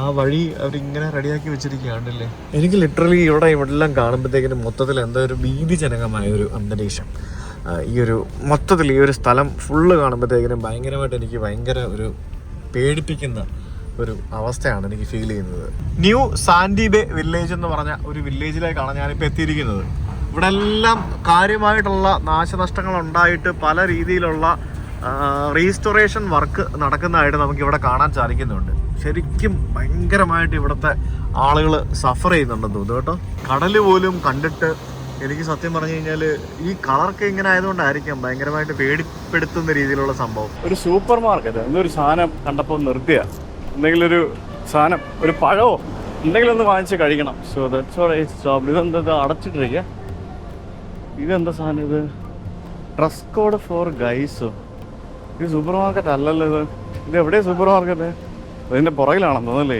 ആ വഴി അവരിങ്ങനെ റെഡിയാക്കി വെച്ചിരിക്കുകയാണല്ലേ. എനിക്ക് ലിറ്ററലി ഇവിടെല്ലാം കാണുമ്പോഴത്തേക്കിനും മൊത്തത്തിൽ എന്താ ഒരു ഭീതിജനകമായ ഒരു അന്തരീക്ഷം. ഈ ഒരു മൊത്തത്തിൽ ഈ ഒരു സ്ഥലം ഫുള്ള് കാണുമ്പോഴത്തേക്കിനും ഭയങ്കരമായിട്ട് എനിക്ക് ഭയങ്കര ഒരു പേടിപ്പിക്കുന്ന ഒരു അവസ്ഥയാണ് എനിക്ക് ഫീൽ ചെയ്യുന്നത്. ന്യൂ സാൻഡി ബേ വില്ലേജ് എന്ന് പറഞ്ഞ ഒരു വില്ലേജിലേക്കാണ് ഞാനിപ്പോൾ എത്തിയിരിക്കുന്നത്. ഇവിടെ എല്ലാം കാര്യമായിട്ടുള്ള നാശനഷ്ടങ്ങൾ ഉണ്ടായിട്ട് പല രീതിയിലുള്ള റീസ്റ്റോറേഷൻ വർക്ക് നടക്കുന്നതായിട്ട് നമുക്കിവിടെ കാണാൻ സാധിക്കുന്നുണ്ട്. ശരിക്കും ഭയങ്കരമായിട്ട് ഇവിടുത്തെ ആളുകൾ സഫർ ചെയ്യുന്നുണ്ടെന്ന് തോന്നുന്നു കേട്ടോ. കടൽ പോലും കണ്ടിട്ട് എനിക്ക് സത്യം പറഞ്ഞു കഴിഞ്ഞാൽ ഈ കളറൊക്കെ ഇങ്ങനെ ആയതുകൊണ്ടായിരിക്കാം ഭയങ്കരമായിട്ട് പേടിപ്പെടുത്തുന്ന രീതിയിലുള്ള സംഭവം. ഒരു സൂപ്പർ മാർക്കറ്റ് എന്തൊരു സാധനം കണ്ടപ്പോൾ നിർത്തിയ എന്തെങ്കിലും ഒരു സാധനം, ഒരു പഴമോ എന്തെങ്കിലും ഒന്ന് വാങ്ങിച്ച് കഴിക്കണം. So that's what I stopped. ഇതെന്താ അടച്ചിട്ടിരിക്കുക? ഇതെന്താ സാധനം? ഇത് ഡ്രസ് കോഡ് ഫോർ ഗൈസോ? ഇത് സൂപ്പർ മാർക്കറ്റ് അല്ലല്ലോ. ഇത് എവിടെയാണ് സൂപ്പർ മാർക്കറ്റ്? ഇതിൻ്റെ പുറകിലാണെന്ന് തോന്നല്ലേ.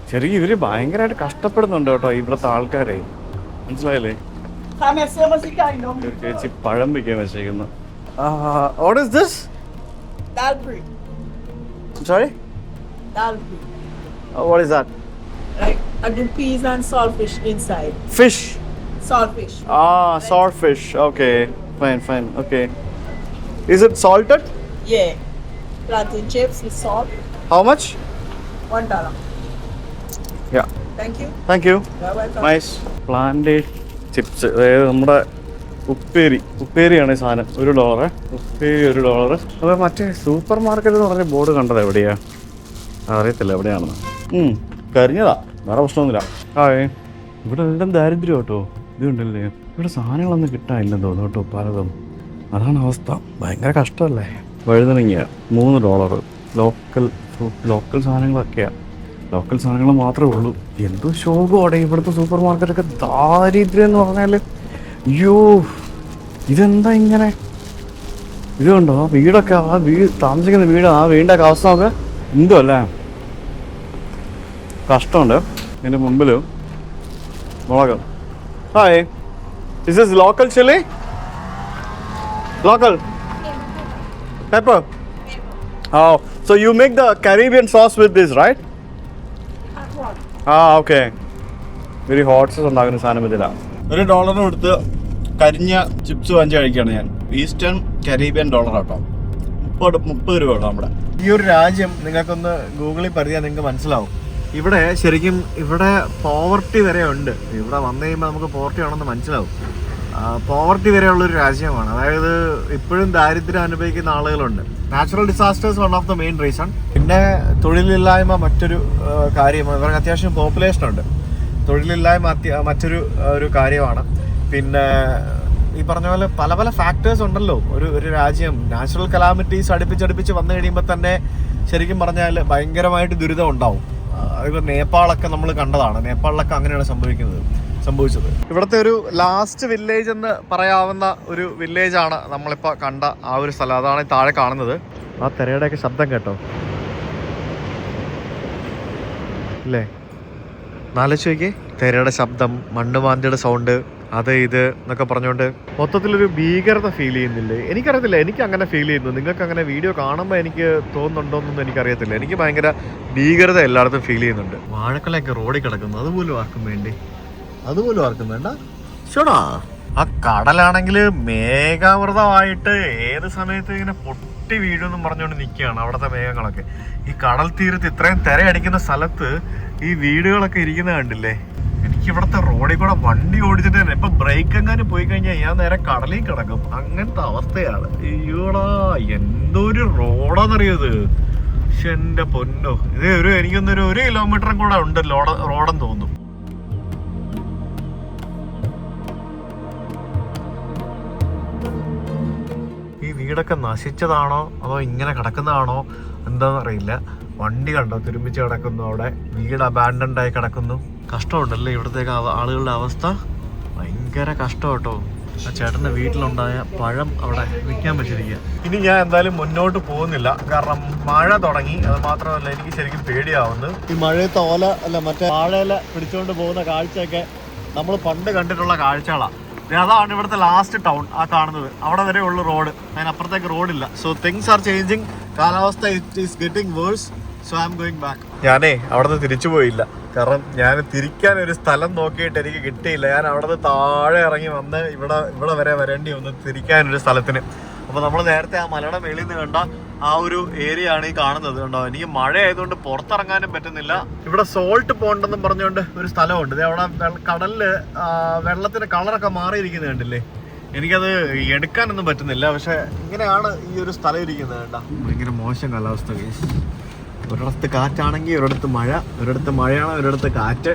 ശരിക്കും ഇവർ ഭയങ്കരമായിട്ട് കഷ്ടപ്പെടുന്നുണ്ട് കേട്ടോ ഇവിടുത്തെ ആൾക്കാരെ, മനസ്സിലായില്ലേ? ഒരു ചേച്ചി പഴം വിൽക്കാൻ വെച്ചേക്കുന്നു. What is this? Dalbri. Sorry, Dalbri. What is that? Like I do peas and saltfish inside. Fish. Saltfish. Swordfish. Okay, fine. Okay. Is it salted? Yeah. Plantain chips with salt. How much? $1. Yeah. Thank you. Thank you. You're welcome. Nice. Plantain chips. അതായത് നമ്മുടെ ഉപ്പേരിയാണ് ഈ സാധനം. $1. ഉപ്പേരി $1. അപ്പോൾ മറ്റേ super market എന്ന് പറഞ്ഞ board കണ്ടത് എവിടെയാ? അറിയത്തില്ല എവിടെയാണെന്ന്. കരിഞ്ഞതാ, വേറെ പ്രശ്നമൊന്നുമില്ല. ഇവിടെ എല്ലാം ദാരിദ്ര്യം കേട്ടോ. ഇതുണ്ടല്ലേ, ഇവിടെ സാധനങ്ങളൊന്നും കിട്ടാനില്ലെന്ന് തോന്നുന്നു കേട്ടോ പലതും. അതാണ് അവസ്ഥ. ഭയങ്കര കഷ്ടമല്ലേ. വഴുതനങ്ങിയ $3. ലോക്കൽ സാധനങ്ങളൊക്കെയാണ്. ലോക്കൽ സാധനങ്ങൾ മാത്രമേ ഉള്ളൂ. എന്തോ ശോകമാണ് ഇവിടുത്തെ സൂപ്പർ മാർക്കറ്റൊക്കെ. ദാരിദ്ര്യം എന്ന് പറഞ്ഞാൽ അയ്യോ, ഇതെന്താ ഇങ്ങനെ? ഇതുണ്ടോ ആ വീടൊക്കെ, താമസിക്കുന്ന വീട്, ആ വീടിൻ്റെ ഒക്കെ അവസ്ഥ നോക്കുക. എന്തോ അല്ലേ, കഷ്ടമുണ്ട്. ഇതിൻ്റെ മുമ്പിൽ മുളക്. Hi, this is local chilli? Local? Pepper? Oh, so you make the Caribbean sauce with this, right? Okay ഒരു ഹോട്ട് സോസ് ഉണ്ടാക്കുന്ന സാധനം ഇതിലാണ്. $1 കൊടുത്ത് കരിഞ്ഞ ചിപ്സ് വാങ്ങിച്ച് കഴിക്കുകയാണ് ഞാൻ. ഈസ്റ്റേൺ കരീബിയൻ ഡോളർ കേട്ടോ. 30 രൂപ കേട്ടോ നമ്മുടെ. ഈ ഒരു രാജ്യം നിങ്ങൾക്കൊന്ന് ഗൂഗിളിൽ പരിധിയാൽ നിങ്ങൾക്ക് മനസ്സിലാവും. ഇവിടെ ശരിക്കും ഇവിടെ പോവർട്ടി വരെ ഉണ്ട്. ഇവിടെ വന്നു കഴിയുമ്പോൾ നമുക്ക് പോവർട്ടി ആണെന്ന് മനസ്സിലാവും. പോവർട്ടി വരെയുള്ളൊരു രാജ്യമാണ്. അതായത് ഇപ്പോഴും ദാരിദ്ര്യം അനുഭവിക്കുന്ന ആളുകളുണ്ട്. Natural disasters one of the main reason. പിന്നെ തൊഴിലില്ലായ്മ മറ്റൊരു കാര്യം. ഇവർക്ക് അത്യാവശ്യം പോപ്പുലേഷൻ ഉണ്ട്. തൊഴിലില്ലായ്മ മറ്റൊരു ഒരു കാര്യമാണ്. പിന്നെ ഈ പറഞ്ഞ പോലെ പല പല ഫാക്ടേഴ്സ് ഉണ്ടല്ലോ ഒരു രാജ്യം. നാച്ചുറൽ കലാമിറ്റീസ് അടുപ്പിച്ചടുപ്പിച്ച് വന്നു കഴിയുമ്പോൾ തന്നെ ശരിക്കും പറഞ്ഞാൽ ഭയങ്കരമായിട്ട് ദുരിതം ഉണ്ടാവും. അതിപ്പോൾ നേപ്പാളൊക്കെ നമ്മൾ കണ്ടതാണ്. നേപ്പാളിലൊക്കെ അങ്ങനെയാണ് സംഭവിച്ചത്. ഇവിടുത്തെ ഒരു ലാസ്റ്റ് വില്ലേജ് എന്ന് പറയാവുന്ന ഒരു വില്ലേജാണ് നമ്മളിപ്പോൾ കണ്ട ആ ഒരു സ്ഥലം. അതാണ് താഴെ കാണുന്നത്. ആ തിരയുടെയൊക്കെ ശബ്ദം കേട്ടോ അല്ലേ? നാലോചിച്ച് നോക്കിയേ, തിരയുടെ ശബ്ദം, മണ്ണുമാന്തിയുടെ സൗണ്ട്, അത് ഇത് എന്നൊക്കെ പറഞ്ഞുകൊണ്ട് മൊത്തത്തിലൊരു ഭീകരത ഫീൽ ചെയ്യുന്നില്ലേ? എനിക്കറിയത്തില്ല, എനിക്ക് അങ്ങനെ ഫീൽ ചെയ്യുന്നു. നിങ്ങൾക്ക് അങ്ങനെ വീഡിയോ കാണുമ്പോൾ എനിക്ക് തോന്നുന്നുണ്ടോന്നൊന്നും എനിക്കറിയത്തില്ല. എനിക്ക് ഭയങ്കര ഭീകരത എല്ലായിടത്തും ഫീൽ ചെയ്യുന്നുണ്ട്. വാഴക്കളയൊക്കെ റോഡിൽ കിടക്കുന്നു. അതുപോലും ആർക്കും വേണ്ട. ഷോടാ, ആ കടലാണെങ്കിൽ മേഘാവൃതമായിട്ട് ഏത് സമയത്ത് ഇങ്ങനെ പൊട്ടി വീഴുമെന്നും പറഞ്ഞുകൊണ്ട് നിൽക്കുകയാണ് അവിടുത്തെ മേഘങ്ങളൊക്കെ. ഈ കടൽ തീരത്ത് ഇത്രയും തിരയടിക്കുന്ന സ്ഥലത്ത് ഈ വീടുകളൊക്കെ ഇരിക്കുന്നത് കണ്ടില്ലേ? എനിക്ക് ഇവിടുത്തെ റോഡിൽ കൂടെ വണ്ടി ഓടിച്ചിട്ട് തന്നെ ഇപ്പൊ ബ്രേക്ക് എങ്ങാനും പോയി കഴിഞ്ഞാൽ ഞാൻ നേരെ കടലിൽ കിടക്കും. അങ്ങനത്തെ അവസ്ഥയാണ്. അയ്യോടാ, എന്തൊരു റോഡാന്നറിയത്. പക്ഷെ എന്റെ പൊന്നോ, ഇത് എനിക്കൊന്നൊരു 1 കിലോമീറ്ററും കൂടെ ഉണ്ട് റോഡെന്ന് തോന്നുന്നു. ഈ വീടൊക്കെ നശിച്ചതാണോ അതോ ഇങ്ങനെ കിടക്കുന്നതാണോ എന്താണെന്നറിയില്ല. വണ്ടി കണ്ടോ തുരുമ്പിച്ച് കിടക്കുന്നു. അവിടെ വീട് അബാൻഡൻഡ് ആയി കിടക്കുന്നു. കഷ്ടമുണ്ടല്ലേ ഇവിടത്തേക്ക് ആളുകളുടെ അവസ്ഥ? ഭയങ്കര കഷ്ടം കേട്ടോ. ആ ചേട്ടൻ്റെ വീട്ടിലുണ്ടായ പഴം അവിടെ വിൽക്കാൻ പറ്റിയിരിക്കുക. ഇനി ഞാൻ എന്തായാലും മുന്നോട്ട് പോകുന്നില്ല, കാരണം മഴ തുടങ്ങി. അത് മാത്രമല്ല, എനിക്ക് ശരിക്കും പേടിയാവുന്നു. ഈ മഴയത്ത് മറ്റേ വാഴയില പിടിച്ചുകൊണ്ട് പോകുന്ന കാഴ്ചയൊക്കെ നമ്മൾ പണ്ട് കണ്ടിട്ടുള്ള കാഴ്ചകളാണ്. അതാണ് ഇവിടുത്തെ ലാസ്റ്റ് ടൗൺ, ആ കാണുന്നത്. അവിടെ വരെ ഉള്ള റോഡ്, അതിനപ്പുറത്തേക്ക് റോഡില്ല. So things are changing. കാലാവസ്ഥ it is getting worse. So I'm going back. ഞാനേ അവിടെ നിന്ന് തിരിച്ചു പോയില്ല, കാരണം ഞാൻ തിരിക്കാൻ ഒരു സ്ഥലം നോക്കിയിട്ട് എനിക്ക് കിട്ടിയില്ല. ഞാൻ അവിടെ നിന്ന് താഴെ ഇറങ്ങി വന്ന് ഇവിടെ വരെ വരേണ്ടി വന്നു തിരിക്കാനൊരു സ്ഥലത്തിന്. അപ്പോൾ നമ്മൾ നേരത്തെ ആ മലയുടെ മേളിൽ നിന്ന് കണ്ട ആ ഒരു ഏരിയ ആണ് ഈ കാണുന്നത്. കണ്ടോ, എനിക്ക് മഴ ആയതുകൊണ്ട് പുറത്തിറങ്ങാനും പറ്റുന്നില്ല. ഇവിടെ സോൾട്ട് പോണ്ടെന്നും പറഞ്ഞുകൊണ്ട് ഒരു സ്ഥലമുണ്ട്. അവിടെ കടലില് വെള്ളത്തിന്റെ കളറൊക്കെ മാറിയിരിക്കുന്നത് കണ്ടില്ലേ? എനിക്കത് എടുക്കാനൊന്നും പറ്റുന്നില്ല. പക്ഷെ ഇങ്ങനെയാണ് ഈ ഒരു സ്ഥലം ഇരിക്കുന്നത്. കണ്ട, ഭയങ്കര മോശം കാലാവസ്ഥ. ഒരിടത്ത് കാറ്റാണെങ്കിൽ ഒരിടത്ത് മഴ, ഒരിടത്ത് മഴയാണ് ഒരിടത്ത് കാറ്റ്.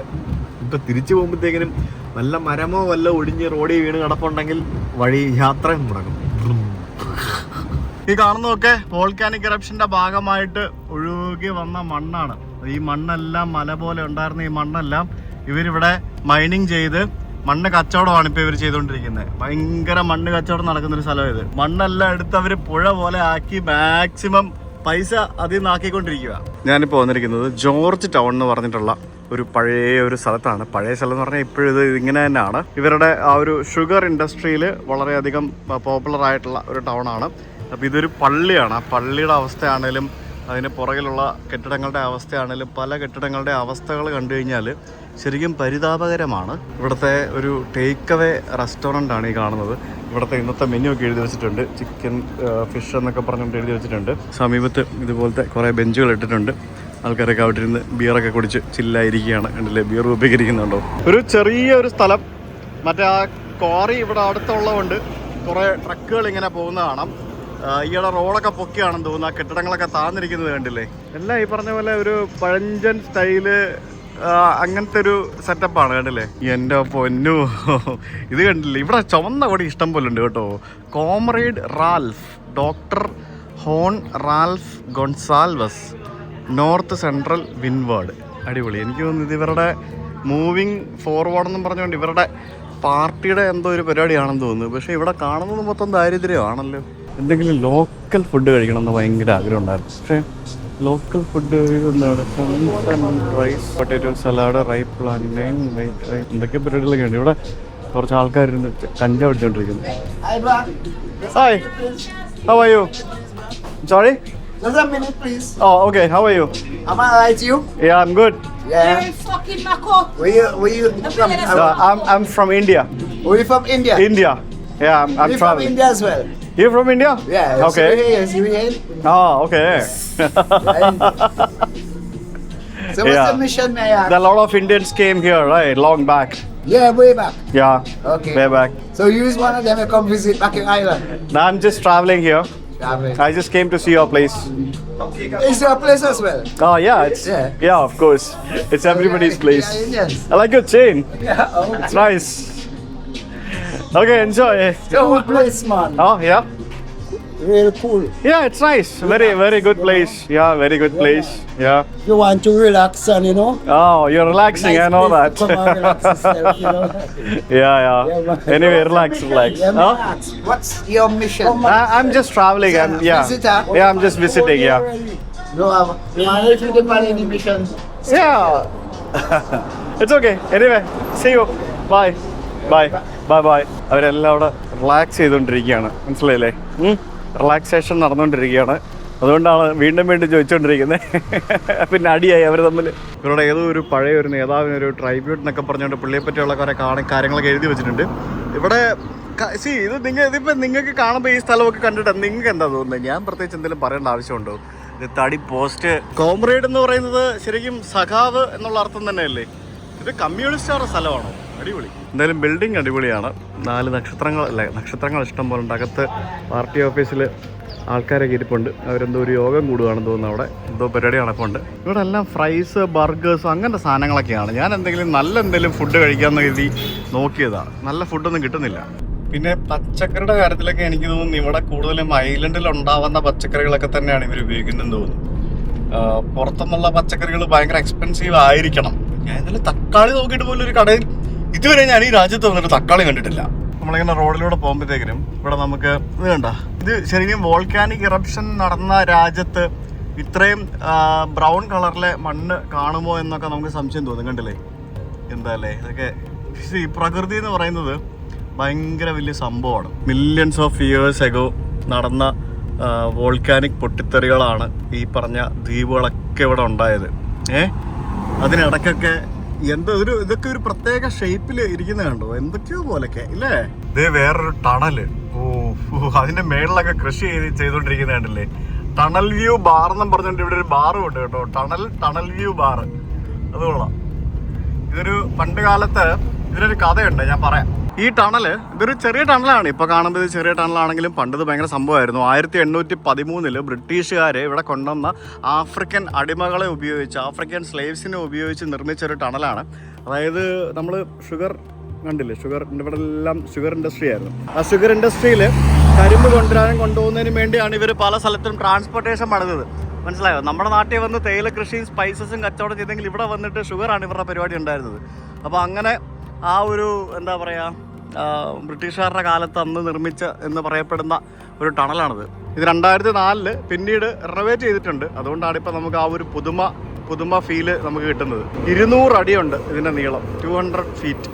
ഇപ്പൊ തിരിച്ചു പോകുമ്പോഴത്തേക്കിനും വല്ല മരമോ വല്ല ഒടിഞ്ഞ് റോഡിൽ വീണ് കിടപ്പുണ്ടെങ്കിൽ വഴി യാത്രയും മുടങ്ങും. ഈ കാണുന്നതൊക്കെ വോൾക്കാനിക് ഇറപ്ഷന്റെ ഭാഗമായിട്ട് ഒഴുകി വന്ന മണ്ണാണ്. ഈ മണ്ണെല്ലാം മല പോലെ ഉണ്ടായിരുന്ന ഈ മണ്ണെല്ലാം ഇവരിവിടെ മൈനിങ് ചെയ്ത് മണ്ണ് കച്ചവടമാണ് ഇപ്പൊ ഇവർ ചെയ്തുകൊണ്ടിരിക്കുന്നത്. ഭയങ്കര മണ്ണ് കച്ചവടം നടക്കുന്നൊരു സ്ഥലം ഇത്. മണ്ണെല്ലാം എടുത്ത് അവർ പുഴ പോലെ ആക്കി മാക്സിമം പൈസ അതിൽ നിന്നാക്കിക്കൊണ്ടിരിക്കുക. ഞാനിപ്പോൾ വന്നിരിക്കുന്നത് ജോർജ് ടൗൺ എന്ന് പറഞ്ഞിട്ടുള്ള ഒരു പഴയ ഒരു സ്ഥലത്താണ്. പഴയ സ്ഥലം എന്ന് പറഞ്ഞാൽ ഇപ്പോഴും ഇത് ഇങ്ങനെ തന്നെയാണ്. ഇവരുടെ ആ ഒരു ഷുഗർ ഇൻഡസ്ട്രിയിൽ വളരെയധികം പോപ്പുലർ ആയിട്ടുള്ള ഒരു ടൗണാണ്. അപ്പോൾ ഇതൊരു പള്ളിയാണ്. ആ പള്ളിയുടെ അവസ്ഥയാണേലും അതിന് പുറകിലുള്ള കെട്ടിടങ്ങളുടെ അവസ്ഥയാണേലും പല കെട്ടിടങ്ങളുടെ അവസ്ഥകൾ കണ്ടു കഴിഞ്ഞാൽ ശരിക്കും പരിതാപകരമാണ്. ഇവിടുത്തെ ഒരു ടേക്ക് അവേ റെസ്റ്റോറൻ്റ് ആണ് ഈ കാണുന്നത്. ഇവിടുത്തെ ഇന്നത്തെ മെനു ഒക്കെ എഴുതി വെച്ചിട്ടുണ്ട്. ചിക്കൻ, ഫിഷ് എന്നൊക്കെ പറഞ്ഞുകൊണ്ട് എഴുതി വെച്ചിട്ടുണ്ട്. സമീപത്ത് ഇതുപോലത്തെ കുറേ ബെഞ്ചുകൾ ഇട്ടിട്ടുണ്ട്. ആൾക്കാരൊക്കെ അവിടെ ഇരുന്ന് ബിയറൊക്കെ കുടിച്ച് ചില്ലായിരിക്കുകയാണ്. കണ്ടില്ലേ, ബിയർ ഉപയോഗിക്കുന്നുണ്ടോ? ഒരു ചെറിയൊരു സ്ഥലം. മറ്റേ ആ ക്വാറി ഇവിടെ അടുത്തുള്ളതുകൊണ്ട് കുറേ ട്രക്കുകൾ ഇങ്ങനെ പോകുന്ന കാണാം. ഈയിടെ റോഡൊക്കെ പൊക്കിയാണെന്ന് തോന്നുന്നു. ആ കെട്ടിടങ്ങളൊക്കെ താന്നിരിക്കുന്നത് കണ്ടില്ലേ? എല്ലാം ഈ പറഞ്ഞ പോലെ ഒരു പഴഞ്ചൻ സ്റ്റൈല് അങ്ങനത്തെ ഒരു സെറ്റപ്പാണ്. കണ്ടില്ലേ? എൻ്റെ പൊന്നു, ഇത് കണ്ടില്ലേ? ഇവിടെ ചുവന്ന കൊടി ഇഷ്ടം പോലെ ഉണ്ട് കേട്ടോ. Comrade Ralph, doctor horn Ralph Gonsalves, north central windward. അടിപൊളി. എനിക്ക് തോന്നുന്നു ഇത് ഇവരുടെ മൂവിങ് ഫോർവേഡ് എന്നും പറഞ്ഞുകൊണ്ട് ഇവരുടെ പാർട്ടിയുടെ എന്തോ ഒരു പരിപാടിയാണെന്ന് തോന്നുന്നു. പക്ഷേ ഇവിടെ കാണുന്നത് മൊത്തം ദാരിദ്ര്യമാണല്ലോ. എന്തെങ്കിലും ലോക്കൽ ഫുഡ് കഴിക്കണമെന്ന് ഭയങ്കര ആഗ്രഹം ഉണ്ടായിരുന്നു. പക്ഷേ ലോക്കൽ ഫുഡ് എന്താണ്? Rice, potato salad, ripe plantain, എന്തൊക്കെ പരിപാടികളൊക്കെ ഉണ്ട്. ഇവിടെ കുറച്ച് ആൾക്കാരുണ്ട് കഞ്ച പിടിച്ചോണ്ടിരിക്കുന്നു. Hi, how are you? Sorry? Just a minute, please. Oh, okay. How are you? Am I right, you? Yeah, I'm good. Yeah. fucking Mako. Where you from? I'm from India. Where you from India? India. Yeah, I'm You from traveling. India as well? You from India? Yeah. Okay. You here? Oh, okay. So what's Yeah. the mission, may I ask? A lot of Indians came here, right? Long back. Yeah, way back. Yeah. Okay. Way back. So you is one of them that come visit back in Ireland? Now I'm just traveling here. Traveling. I just came to see your place. Is your place as well? Oh yeah, it's Yeah. of course. It's everybody's place. Yeah, Indians. I like your chain. Yeah. Oh. It's nice. Okay, enjoy. So what place, man? Oh yeah. Real cool. Yeah, it's nice. Very good place. Yeah, very good place. Yeah. You want to relax and you know? Oh, you're relaxing. I know that. place to come and relax yourself, you know? Yeah. Yeah, man. Anyway, relax. Yeah, Huh? man. What's your mission? I'm just traveling. Yeah. Visitor? Yeah, I'm just visiting. Yeah. No, you want to do any mission? Yeah. It's okay. Anyway, see you. Bye. Bye. അവരെല്ലാം അവിടെ relax ചെയ്തുകൊണ്ടിരിക്കുകയാണ്, മനസ്സിലായില്ലേ? Relaxation നടന്നുകൊണ്ടിരിക്കുകയാണ്. അതുകൊണ്ടാണ് വീണ്ടും ചോദിച്ചുകൊണ്ടിരിക്കുന്നത്. പിന്നെ അടിയായി അവർ തമ്മിൽ. ഇവരുടെ ഏതോ ഒരു പഴയ ഒരു നേതാവിനൊരു ട്രൈബ്യൂട്ട് എന്നൊക്കെ പറഞ്ഞുകൊണ്ട് പുള്ളിയെ പറ്റിയുള്ള കുറേ കാര്യങ്ങളൊക്കെ എഴുതി വെച്ചിട്ടുണ്ട്. ഇവിടെ ഇതിപ്പോൾ നിങ്ങൾക്ക് കാണുമ്പോൾ ഈ സ്ഥലമൊക്കെ കണ്ടിട്ട് നിങ്ങൾക്ക് എന്താ തോന്നുന്നത്? ഞാൻ പ്രത്യേകിച്ച് എന്തെങ്കിലും പറയേണ്ട ആവശ്യമുണ്ടോ? ഇത് തടി പോസ്റ്റ് കോമ്രേഡ് എന്ന് പറയുന്നത് ശരിക്കും സഖാവ് എന്നുള്ള അർത്ഥം തന്നെയല്ലേ? ഇത് കമ്മ്യൂണിസ്റ്റുകാരുടെ സ്ഥലമാണോ? അടിപൊളി. എന്തായാലും ബിൽഡിംഗ് അടിപൊളിയാണ്. 4 നക്ഷത്രങ്ങൾ ഇഷ്ടം പോലെ ഉണ്ട്. അകത്ത് പാർട്ടി ഓഫീസിൽ ആൾക്കാരൊക്കെ ഇരിപ്പുണ്ട്. അവരെന്തോ ഒരു യോഗം കൂടുകയാണെന്ന് തോന്നുന്നു. അവിടെ എന്തോ പരിപാടി നടപ്പുണ്ട്. ഇവിടെ എല്ലാം ഫ്രൈസ്, ബർഗേഴ്സ് അങ്ങനത്തെ സാധനങ്ങളൊക്കെയാണ്. ഞാൻ എന്തെങ്കിലും ഫുഡ് കഴിക്കാമെന്ന് കരുതി നോക്കിയതാണ്. നല്ല ഫുഡൊന്നും കിട്ടുന്നില്ല. പിന്നെ പച്ചക്കറിയുടെ കാര്യത്തിലൊക്കെ എനിക്ക് തോന്നുന്നു ഇവിടെ കൂടുതലും ഐലൻഡിൽ ഉണ്ടാവുന്ന പച്ചക്കറികളൊക്കെ തന്നെയാണ് ഇവർ ഉപയോഗിക്കുന്നതെന്ന് തോന്നുന്നു. പുറത്തുനിന്നുള്ള പച്ചക്കറികൾ ഭയങ്കര എക്സ്പെൻസീവ് ആയിരിക്കണം. ഞാൻ ഇന്നലെ തക്കാളി നോക്കിയിട്ട് പോലും ഒരു കടയിൽ ഇതുവരെ ഞാൻ ഈ രാജ്യത്ത് വന്നിട്ട് തക്കാളി കണ്ടിട്ടില്ല. നമ്മളിങ്ങനെ റോഡിലൂടെ പോകുമ്പോഴത്തേക്കിനും ഇവിടെ നമുക്ക് ഇത് കണ്ട, ഇത് ശരിക്കും വോൾക്കാനിക് ഇറപ്ഷൻ നടന്ന രാജ്യത്ത് ഇത്രയും ബ്രൗൺ കളറിലെ മണ്ണ് കാണുമോ എന്നൊക്കെ നമുക്ക് സംശയം തോന്നും. കണ്ടില്ലേ എന്താല്ലേ ഇതൊക്കെ? ഈ പ്രകൃതി എന്ന് പറയുന്നത് ഭയങ്കര വലിയ സംഭവമാണ്. മില്യൺസ് ഓഫ് ഇയേഴ്സ് എഗോ നടന്ന വോൾക്കാനിക് പൊട്ടിത്തെറികളാണ് ഈ പറഞ്ഞ ദ്വീപുകളൊക്കെ ഇവിടെ ഉണ്ടായത്. അതിനിടയ്ക്കൊക്കെ ഇതൊക്കെ ഒരു പ്രത്യേക ഷേപ്പിൽ ഇരിക്കുന്നത് കണ്ടോ? എന്തൊക്കെയോ പോലൊക്കെ ഇല്ലേ? ഇതേ വേറൊരു ടണല്. അതിന്റെ മേളിലൊക്കെ കൃഷി ചെയ്തോണ്ടിരിക്കുന്നത് കണ്ടില്ലേ? ടണൽ വ്യൂ ബാർ എന്നും പറഞ്ഞുകൊണ്ട് ഇവിടെ ഒരു ബാറും ഉണ്ട് കേട്ടോ. Tunnel view bar. അത് കൊള്ളാം. ഇതൊരു പണ്ട് കാലത്ത് ഇതിനൊരു കഥയുണ്ട്, ഞാൻ പറയാം. ഈ ടണല് ഇതൊരു ചെറിയ ടണലാണ്. ഇപ്പോൾ കാണുമ്പോൾ ഇത് ചെറിയ ടണലാണെങ്കിലും പണ്ടത് ഭയങ്കര സംഭവമായിരുന്നു. 1813 ബ്രിട്ടീഷുകാർ ഇവിടെ കൊണ്ടുവന്ന ആഫ്രിക്കൻ അടിമകളെ ഉപയോഗിച്ച്, ആഫ്രിക്കൻ സ്ലേവ്സിനെ ഉപയോഗിച്ച് നിർമ്മിച്ചൊരു ടണലാണ്. അതായത് നമ്മൾ ഷുഗർ കണ്ടില്ലേ, ഇവിടെ എല്ലാം ഷുഗർ ഇൻഡസ്ട്രി ആയിരുന്നു. ആ ഷുഗർ ഇൻഡസ്ട്രിയിൽ കരിമ്പ് കൊണ്ടുപോകുന്നതിന് വേണ്ടിയാണ് ഇവർ പല സ്ഥലത്തും ട്രാൻസ്പോർട്ടേഷൻ പണിതത്. മനസ്സിലായോ? നമ്മുടെ നാട്ടിൽ വന്ന് തേയില കൃഷിയും സ്പൈസസും കച്ചവടം ചെയ്തെങ്കിൽ ഇവിടെ വന്നിട്ട് ഷുഗറാണ് ഇവരുടെ പരിപാടി ഉണ്ടായിരുന്നത്. അപ്പോൾ അങ്ങനെ ആ ഒരു എന്താ പറയുക, ബ്രിട്ടീഷുകാരുടെ കാലത്ത് അന്ന് നിർമ്മിച്ച എന്ന് പറയപ്പെടുന്ന ഒരു ടണലാണിത്. ഇത് 2004 പിന്നീട് റിനോവേറ്റ് ചെയ്തിട്ടുണ്ട്. അതുകൊണ്ടാണ് ഇപ്പോൾ നമുക്ക് ആ ഒരു പുതുമ ഫീല് നമുക്ക് കിട്ടുന്നത്. 200 അടിയുണ്ട് ഇതിൻ്റെ നീളം, 200 ഫീറ്റ്.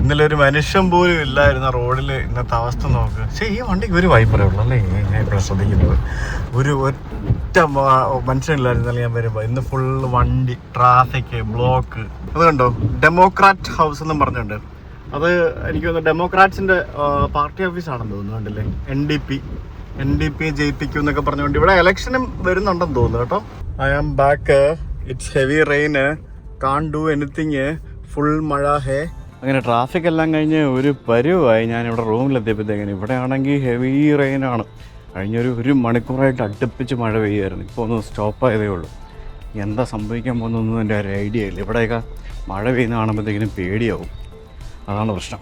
ഇന്നലെ ഒരു മനുഷ്യൻ പോലും ഇല്ലായിരുന്ന റോഡിൽ ഇന്നത്തെ അവസ്ഥ നോക്ക്. പക്ഷേ ഈ വണ്ടിക്ക് ഒരു വൈപ്പറേ ഉള്ളൂ അല്ലേ? ഞാൻ ഇവിടെ ശ്രദ്ധിക്കുന്നത് ഒറ്റ മനുഷ്യനില്ലായിരുന്നല്ലേ ഞാൻ വരുമ്പോൾ. ഇന്ന് ഫുള്ള് വണ്ടി, ട്രാഫിക്, ബ്ലോക്ക്. അത് കണ്ടോ, ഡെമോക്രാറ്റ് ഹൗസ് എന്നും പറഞ്ഞുണ്ട്. അത് എനിക്ക് തോന്നുന്നു ഡെമോക്രാറ്റ്സിൻ്റെ പാർട്ടി ഓഫീസാണെന്ന് തോന്നുന്നു. കണ്ടില്ലേ, NDP ജയിപ്പിക്കും എന്നൊക്കെ പറഞ്ഞുകൊണ്ട് ഇവിടെ ഇലക്ഷനും വരുന്നുണ്ടെന്ന് തോന്നുന്നു കേട്ടോ. I am back. It's heavy rain, can't do anything, full മഴ ഹേ. അങ്ങനെ ട്രാഫിക് എല്ലാം കഴിഞ്ഞ് ഒരു പരുവായി ഞാനിവിടെ റൂമിലെത്തിയപ്പോഴത്തേക്കിന്. ഇവിടെ ആണെങ്കിൽ ഹെവി റെയിനാണ്. കഴിഞ്ഞൊരു മണിക്കൂറായിട്ട് അടുപ്പിച്ച് മഴ പെയ്യുമായിരുന്നു. ഇപ്പോൾ ഒന്ന് സ്റ്റോപ്പായതേ ഉള്ളൂ. എന്താ സംഭവിക്കാൻ പോകുന്നൊന്നും എൻ്റെ ഒരു ഐഡിയ ഇല്ല. ഇവിടെയൊക്കെ മഴ പെയ്യുന്ന കാണുമ്പോഴത്തേക്കിനും പേടിയാവും. അതാണ് പ്രശ്നം.